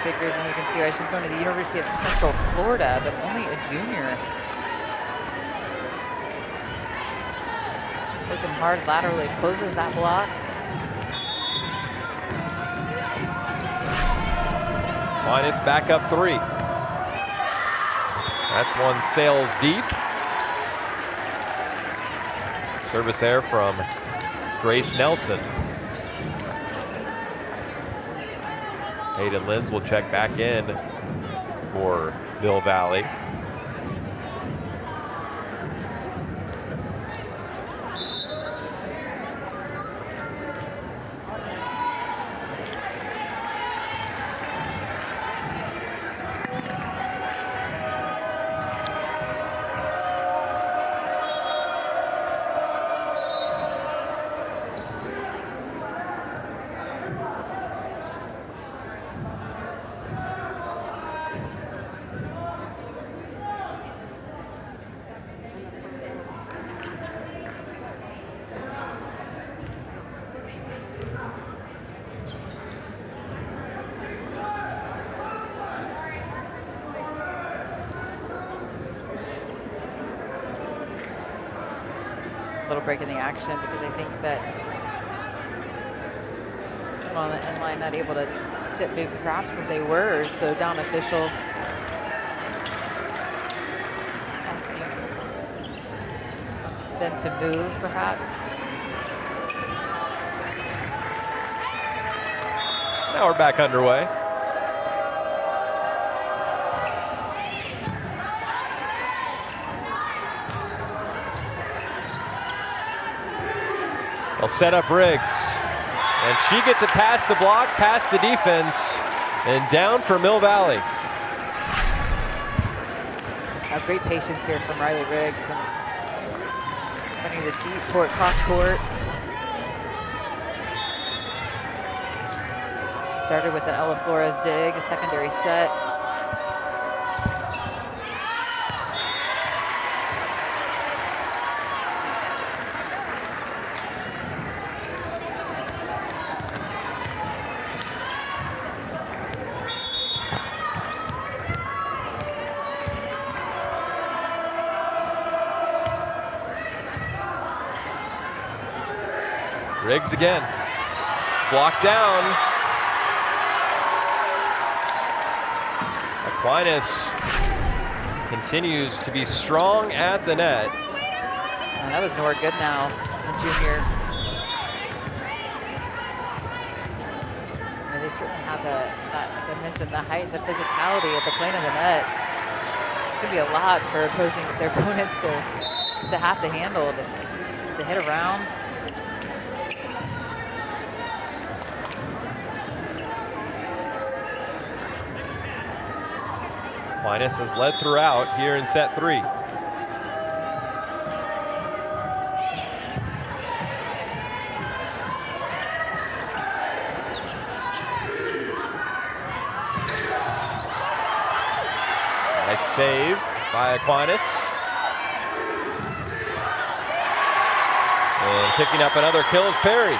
Figures, and you can see why she's going to the University of Central Florida, but only a junior. Working hard laterally, closes that block. Aquinas back up 3. That one sails deep. Service there from Grace Nelson. Hayden Linz will check back in for Mill Valley. Little break in the action because I think that someone on the end line not able to sit maybe perhaps where they were, so down official asking them to move perhaps. Now we're back underway. They'll set up Riggs, and she gets it past the block, past the defense, and down for Mill Valley. Great patience here from Riley Riggs, and running the deep court, cross court. Started with an Ella Flores dig, a secondary set. Riggs again, blocked down. Aquinas continues to be strong at the net. Oh, that was nowhere good now, the junior. Yeah, they certainly have that, like I mentioned, the height, the physicality at the plane of the net. It could be a lot for their opponents to have to handle, to hit around. Aquinas has led throughout here in set 3. Nice save by Aquinas. And picking up another kill is Perry.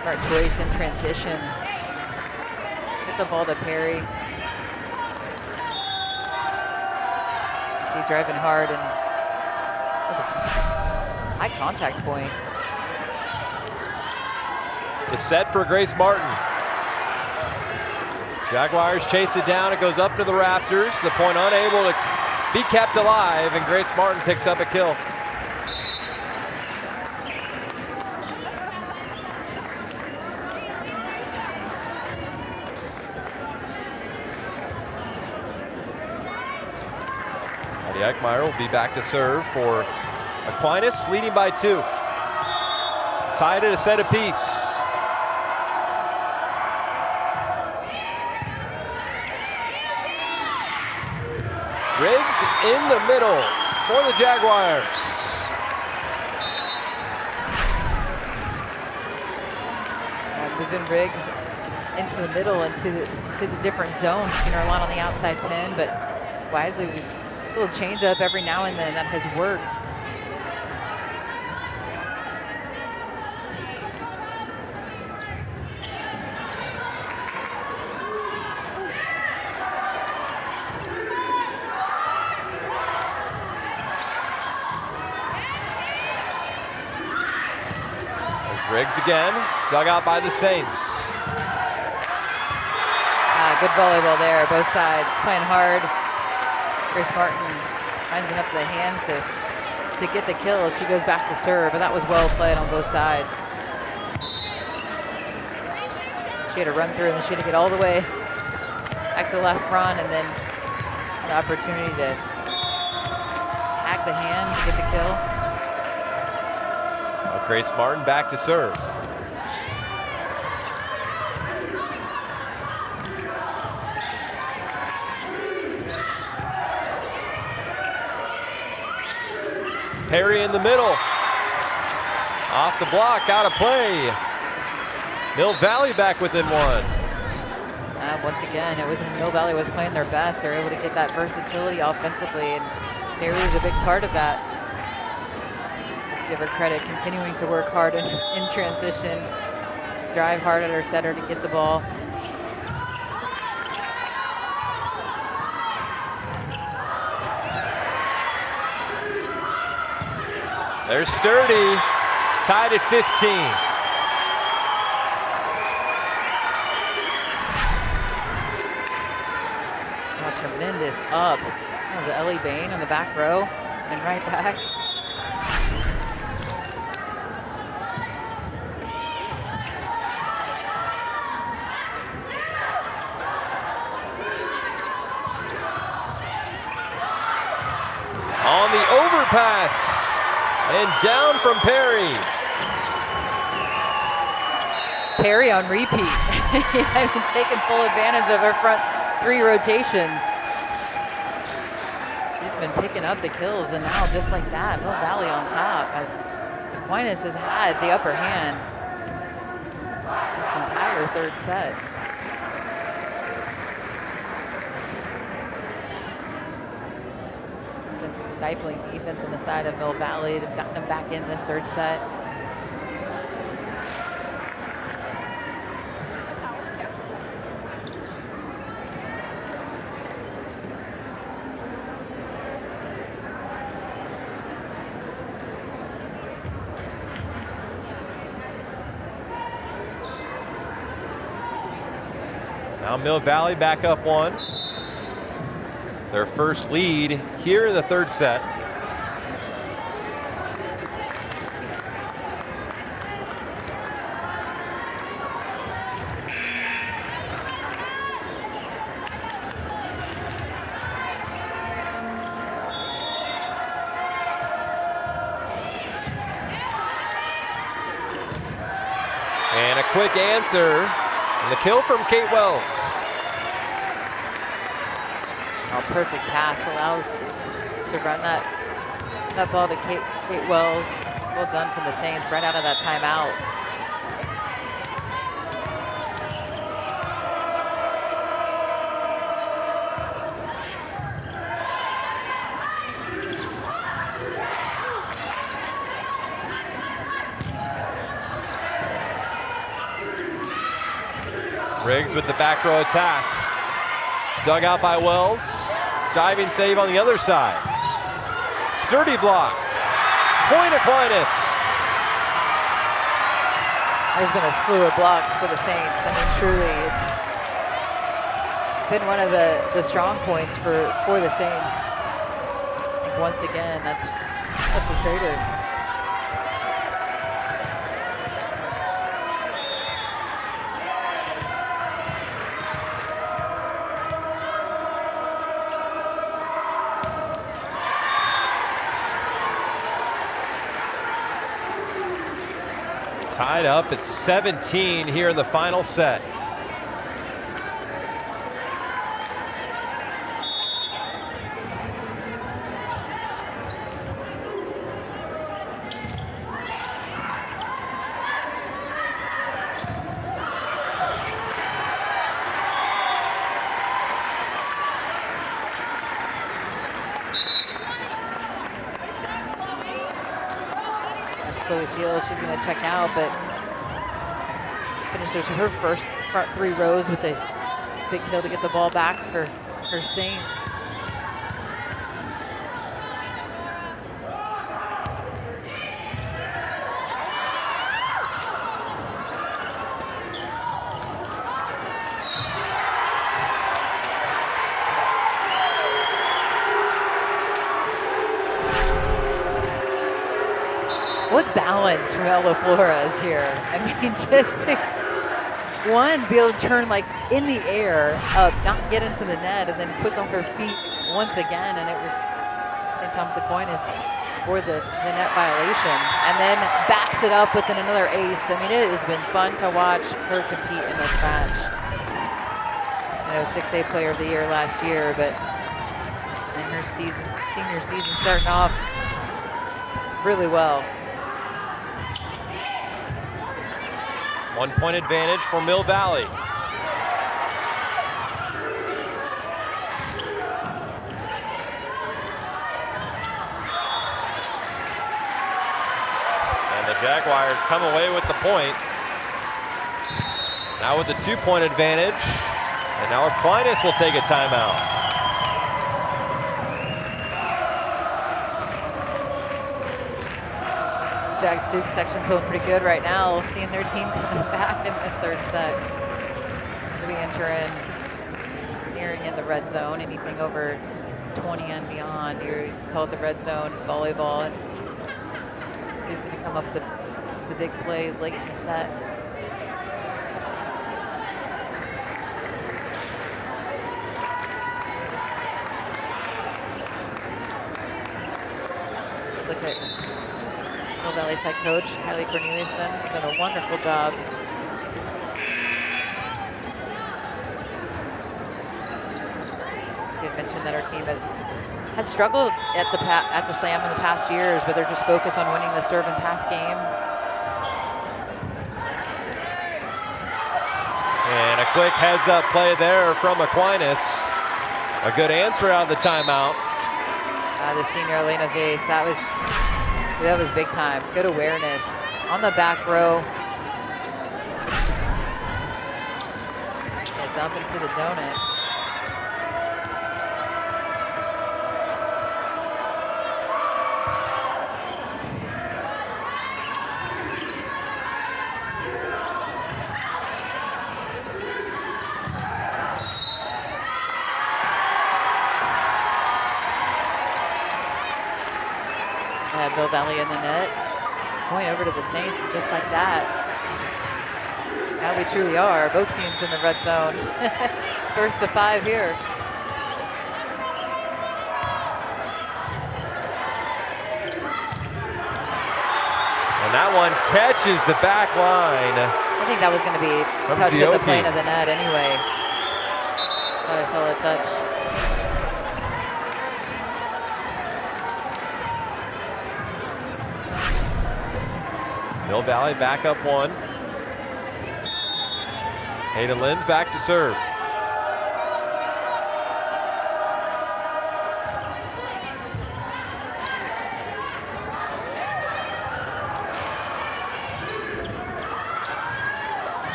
Smart choice in transition. Get the ball to Perry. See, driving hard, and it was a high contact point. It's set for Grace Martin. Jaguars chase it down. It goes up to the rafters. The point unable to be kept alive, and Grace Martin picks up a kill. Eckmeyer will be back to serve for Aquinas, leading by 2. Tied at a set apiece. Riggs in the middle for the Jaguars. Moving Riggs into the middle, into the different zones. Seen her a lot on the outside pin, but wisely, a little change up every now and then that has worked. Riggs again, dug out by the Saints. Good volleyball there, both sides playing hard. Grace Martin finds enough of the hands to get the kill as she goes back to serve, but that was well played on both sides. She had to run through and then she had to get all the way back to left front and then the opportunity to tag the hand to get the kill. Grace Martin back to serve. Perry in the middle. Off the block, out of play. Mill Valley back within 1. Once again, it was when Mill Valley was playing their best. They're able to get that versatility offensively, and Perry is a big part of that. Give her credit, continuing to work hard in transition, drive hard at her setter to get the ball. They're sturdy, tied at 15. Oh, tremendous up. That was Ellie Bain on the back row and right back. On the overpass, and down from Perry. Perry on repeat. Having taken full advantage of her front 3 rotations. She's been picking up the kills, and now just like that, Mill Valley on top as Aquinas has had the upper hand this entire 3rd set. Some stifling defense on the side of Mill Valley. They've gotten them back in this 3rd set. Now Mill Valley back up 1. Their first lead here in the 3rd set. And a quick answer, and the kill from Kate Wells. A perfect pass allows to run that ball to Kate Wells. Well done from the Saints right out of that timeout. Riggs with the back row attack. Dug out by Wells. Diving save on the other side. Sturdy blocks. Point Aquinas. There's been a slew of blocks for the Saints. I mean, truly, it's been one of the strong points for the Saints. I think once again, that's the Crater. Tied up at 17 here in the final set. She's going to check out, but finishes her first front 3 rows with a big kill to get the ball back for her Saints. What balance from Ella Flores here. I mean, just one, be able to turn like in the air, up, not get into the net, and then quick off her feet once again. And it was St. Thomas Aquinas for the net violation. And then backs it up with another ace. I mean, it has been fun to watch her compete in this match. I know 6A Player of the Year last year, but in her season, senior season starting off really well. 1 point advantage for Mill Valley. And the Jaguars come away with the point. Now with the 2 point advantage. And now Aquinas will take a timeout. Jag student section feeling pretty good right now, seeing their team coming back in this 3rd set. As we enter in, nearing in the red zone, anything over 20 and beyond, you call it the red zone volleyball. And who's going to come up with the big plays late in the set. Look at Mill Valley's head coach, Kylie Corneliuson, has done a wonderful job. She had mentioned that her team has struggled at the Slam in the past years, but they're just focused on winning the serve and pass game. And a quick heads-up play there from Aquinas. A good answer out of the timeout. The senior Elena Vaith, that was big time. Good awareness on the back row. Yeah, dump into the donut. Mill Valley in the net. Point over to the Saints, just like that. Now we truly are. Both teams in the red zone. First to 5 here. And that one catches the back line. I think that was going to be touched at the plane of the net anyway. Thought I saw a touch. Mill Valley back up 1. Hayden Limbs back to serve.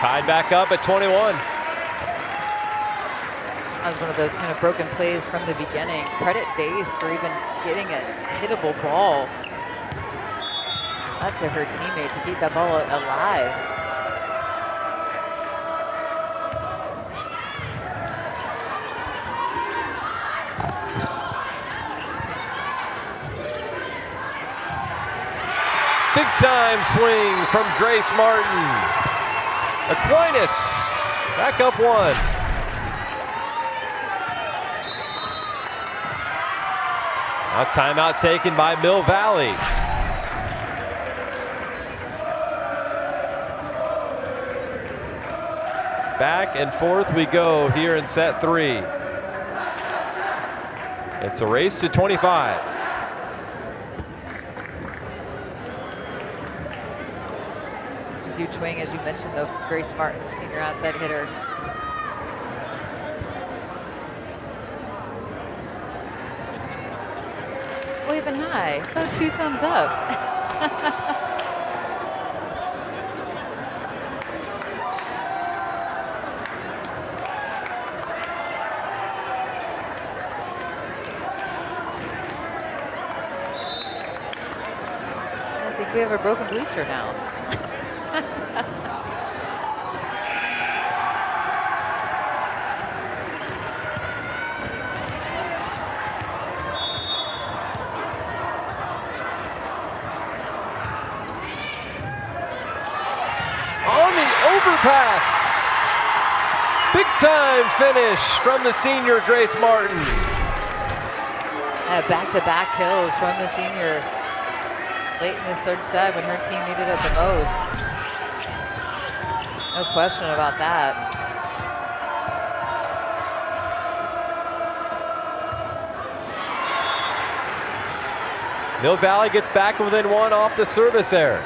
Tied back up at 21. That was one of those kind of broken plays from the beginning. Credit Vaith for even getting a hittable ball up to her teammate to keep that ball alive. Big time swing from Grace Martin. Aquinas back up 1. Now timeout taken by Mill Valley. Back and forth we go here in set 3. It's a race to 25. Huge swing, as you mentioned, though, from Grace Martin, senior outside hitter. Waving high. Oh, 2 thumbs up. I think we have a broken bleacher now. On the overpass. Big time finish from the senior Grace Martin. Back-to-back kills from the senior late in this 3rd set when her team needed it the most. No question about that. Mill Valley gets back within 1 off the service error.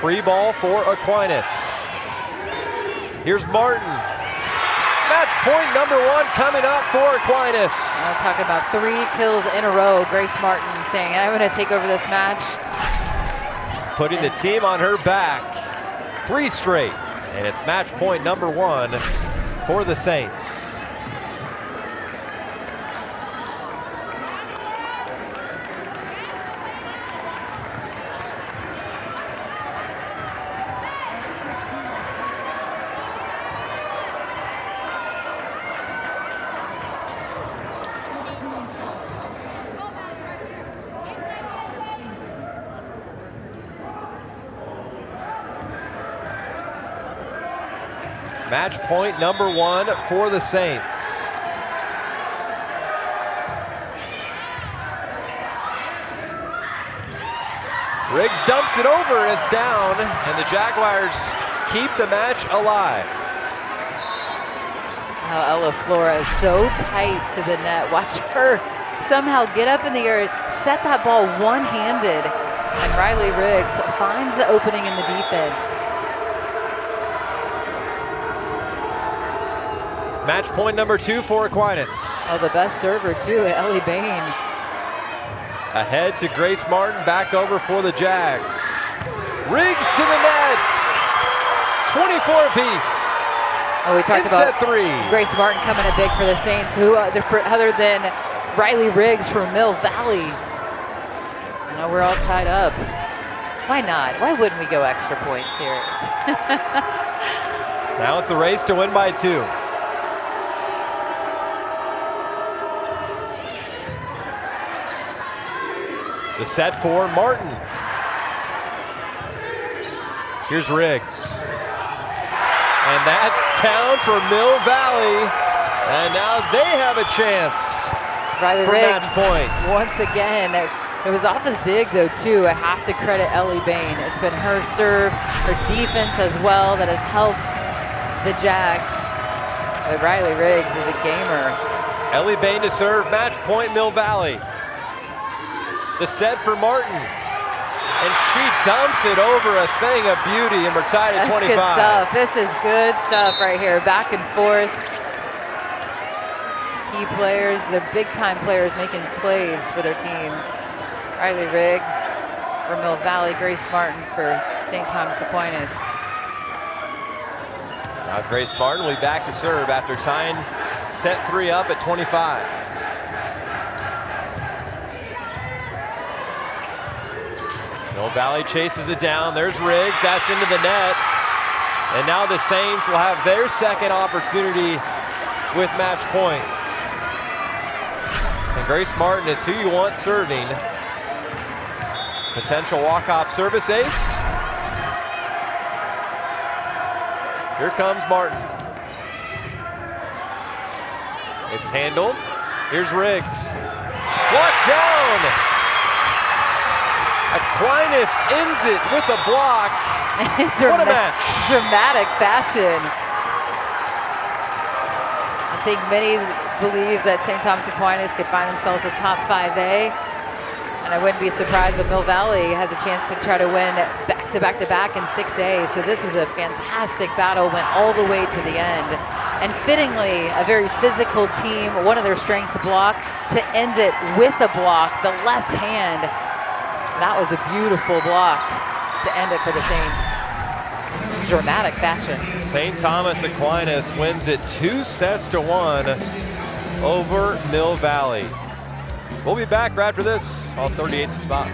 Free ball for Aquinas. Here's Martin. Match point number 1 coming up for Aquinas. I'm talking about 3 kills in a row. Grace Martin saying, I'm going to take over this match. Putting the team on her back. 3 straight. And it's match point number 1 for the Saints. Match point number 1 for the Saints. Riggs dumps it over, it's down, and the Jaguars keep the match alive. Now Ella Flora is so tight to the net. Watch her somehow get up in the air, set that ball one-handed, and Riley Riggs finds the opening in the defense. Match point number 2 for Aquinas. Oh, the best server too, Ellie Bain. Ahead to Grace Martin, back over for the Jags. Riggs to the net. 24 apiece. Oh, we talked about set 3. Grace Martin coming in big for the Saints, who other than Riley Riggs from Mill Valley. Now we're all tied up. Why not? Why wouldn't we go extra points here? Now it's a race to win by 2. The set for Martin. Here's Riggs. And that's down for Mill Valley. And now they have a chance Riley for Riggs, match point. once again. It was off a dig, though, too. I have to credit Ellie Bain. It's been her serve, her defense as well that has helped the Jags. But Riley Riggs is a gamer. Ellie Bain to serve, match point Mill Valley. The set for Martin. And she dumps it over a thing of beauty, and we're tied at 25. That's good stuff. This is good stuff right here. Back and forth. Key players, the big-time players making plays for their teams. Riley Riggs for Mill Valley, Grace Martin for St. Thomas Aquinas. Now Grace Martin will be back to serve after tying set 3 up at 25. Mill Valley chases it down. There's Riggs. That's into the net. And now the Saints will have their second opportunity with match point. And Grace Martin is who you want serving. Potential walk-off service ace. Here comes Martin. It's handled. Here's Riggs. Blocked down. Aquinas ends it with a block. What a match. Dramatic fashion. I think many believe that St. Thomas Aquinas could find themselves a top 5A. And I wouldn't be surprised if Mill Valley has a chance to try to win back-to-back-to-back in 6A. So this was a fantastic battle, went all the way to the end. And fittingly, a very physical team, one of their strengths to block, to end it with a block, the left hand. That was a beautiful block to end it for the Saints. Dramatic fashion. St. Thomas Aquinas wins it 2-1 over Mill Valley. We'll be back right after this on 38 The Spot.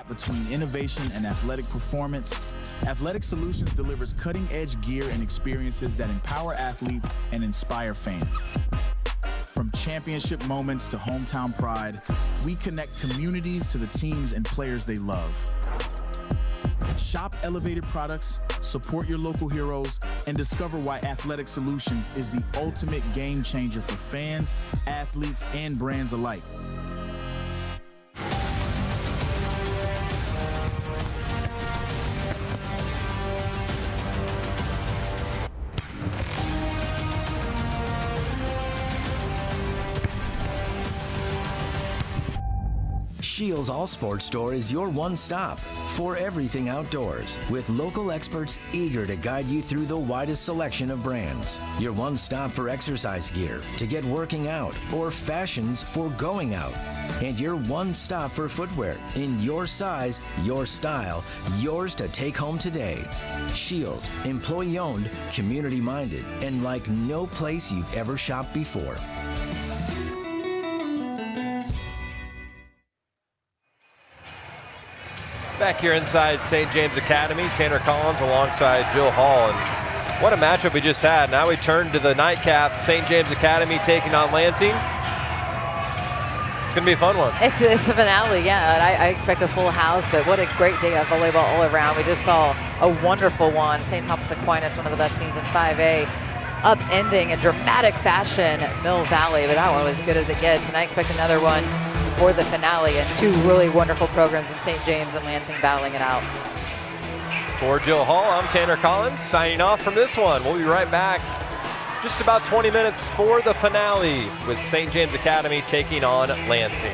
Between innovation and athletic performance, Athletic Solutions delivers cutting-edge gear and experiences that empower athletes and inspire fans. From championship moments to hometown pride, we connect communities to the teams and players they love. Shop elevated products, support your local heroes, and discover why Athletic Solutions is the ultimate game changer for fans, athletes, and brands alike. Shields All Sports Store is your one stop for everything outdoors, with local experts eager to guide you through the widest selection of brands. Your one stop for exercise gear to get working out or fashions for going out. And your one stop for footwear in your size, your style, yours to take home today. Shields, employee owned, community minded, and like no place you've ever shopped before. Back here inside St. James Academy, Tanner Collins alongside Jill Hall. And what a matchup we just had. Now we turn to the nightcap, St. James Academy taking on Lansing. It's going to be a fun one. It's the finale, yeah. And I expect a full house, but what a great day of volleyball all around. We just saw a wonderful one. St. Thomas Aquinas, one of the best teams in 5A, upending in dramatic fashion Mill Valley, but that one was as good as it gets. And I expect another one for the finale, and two really wonderful programs in St. James and Lansing battling it out. For Jill Hall, I'm Tanner Collins signing off from this one. We'll be right back. Just about 20 minutes for the finale with St. James Academy taking on Lansing.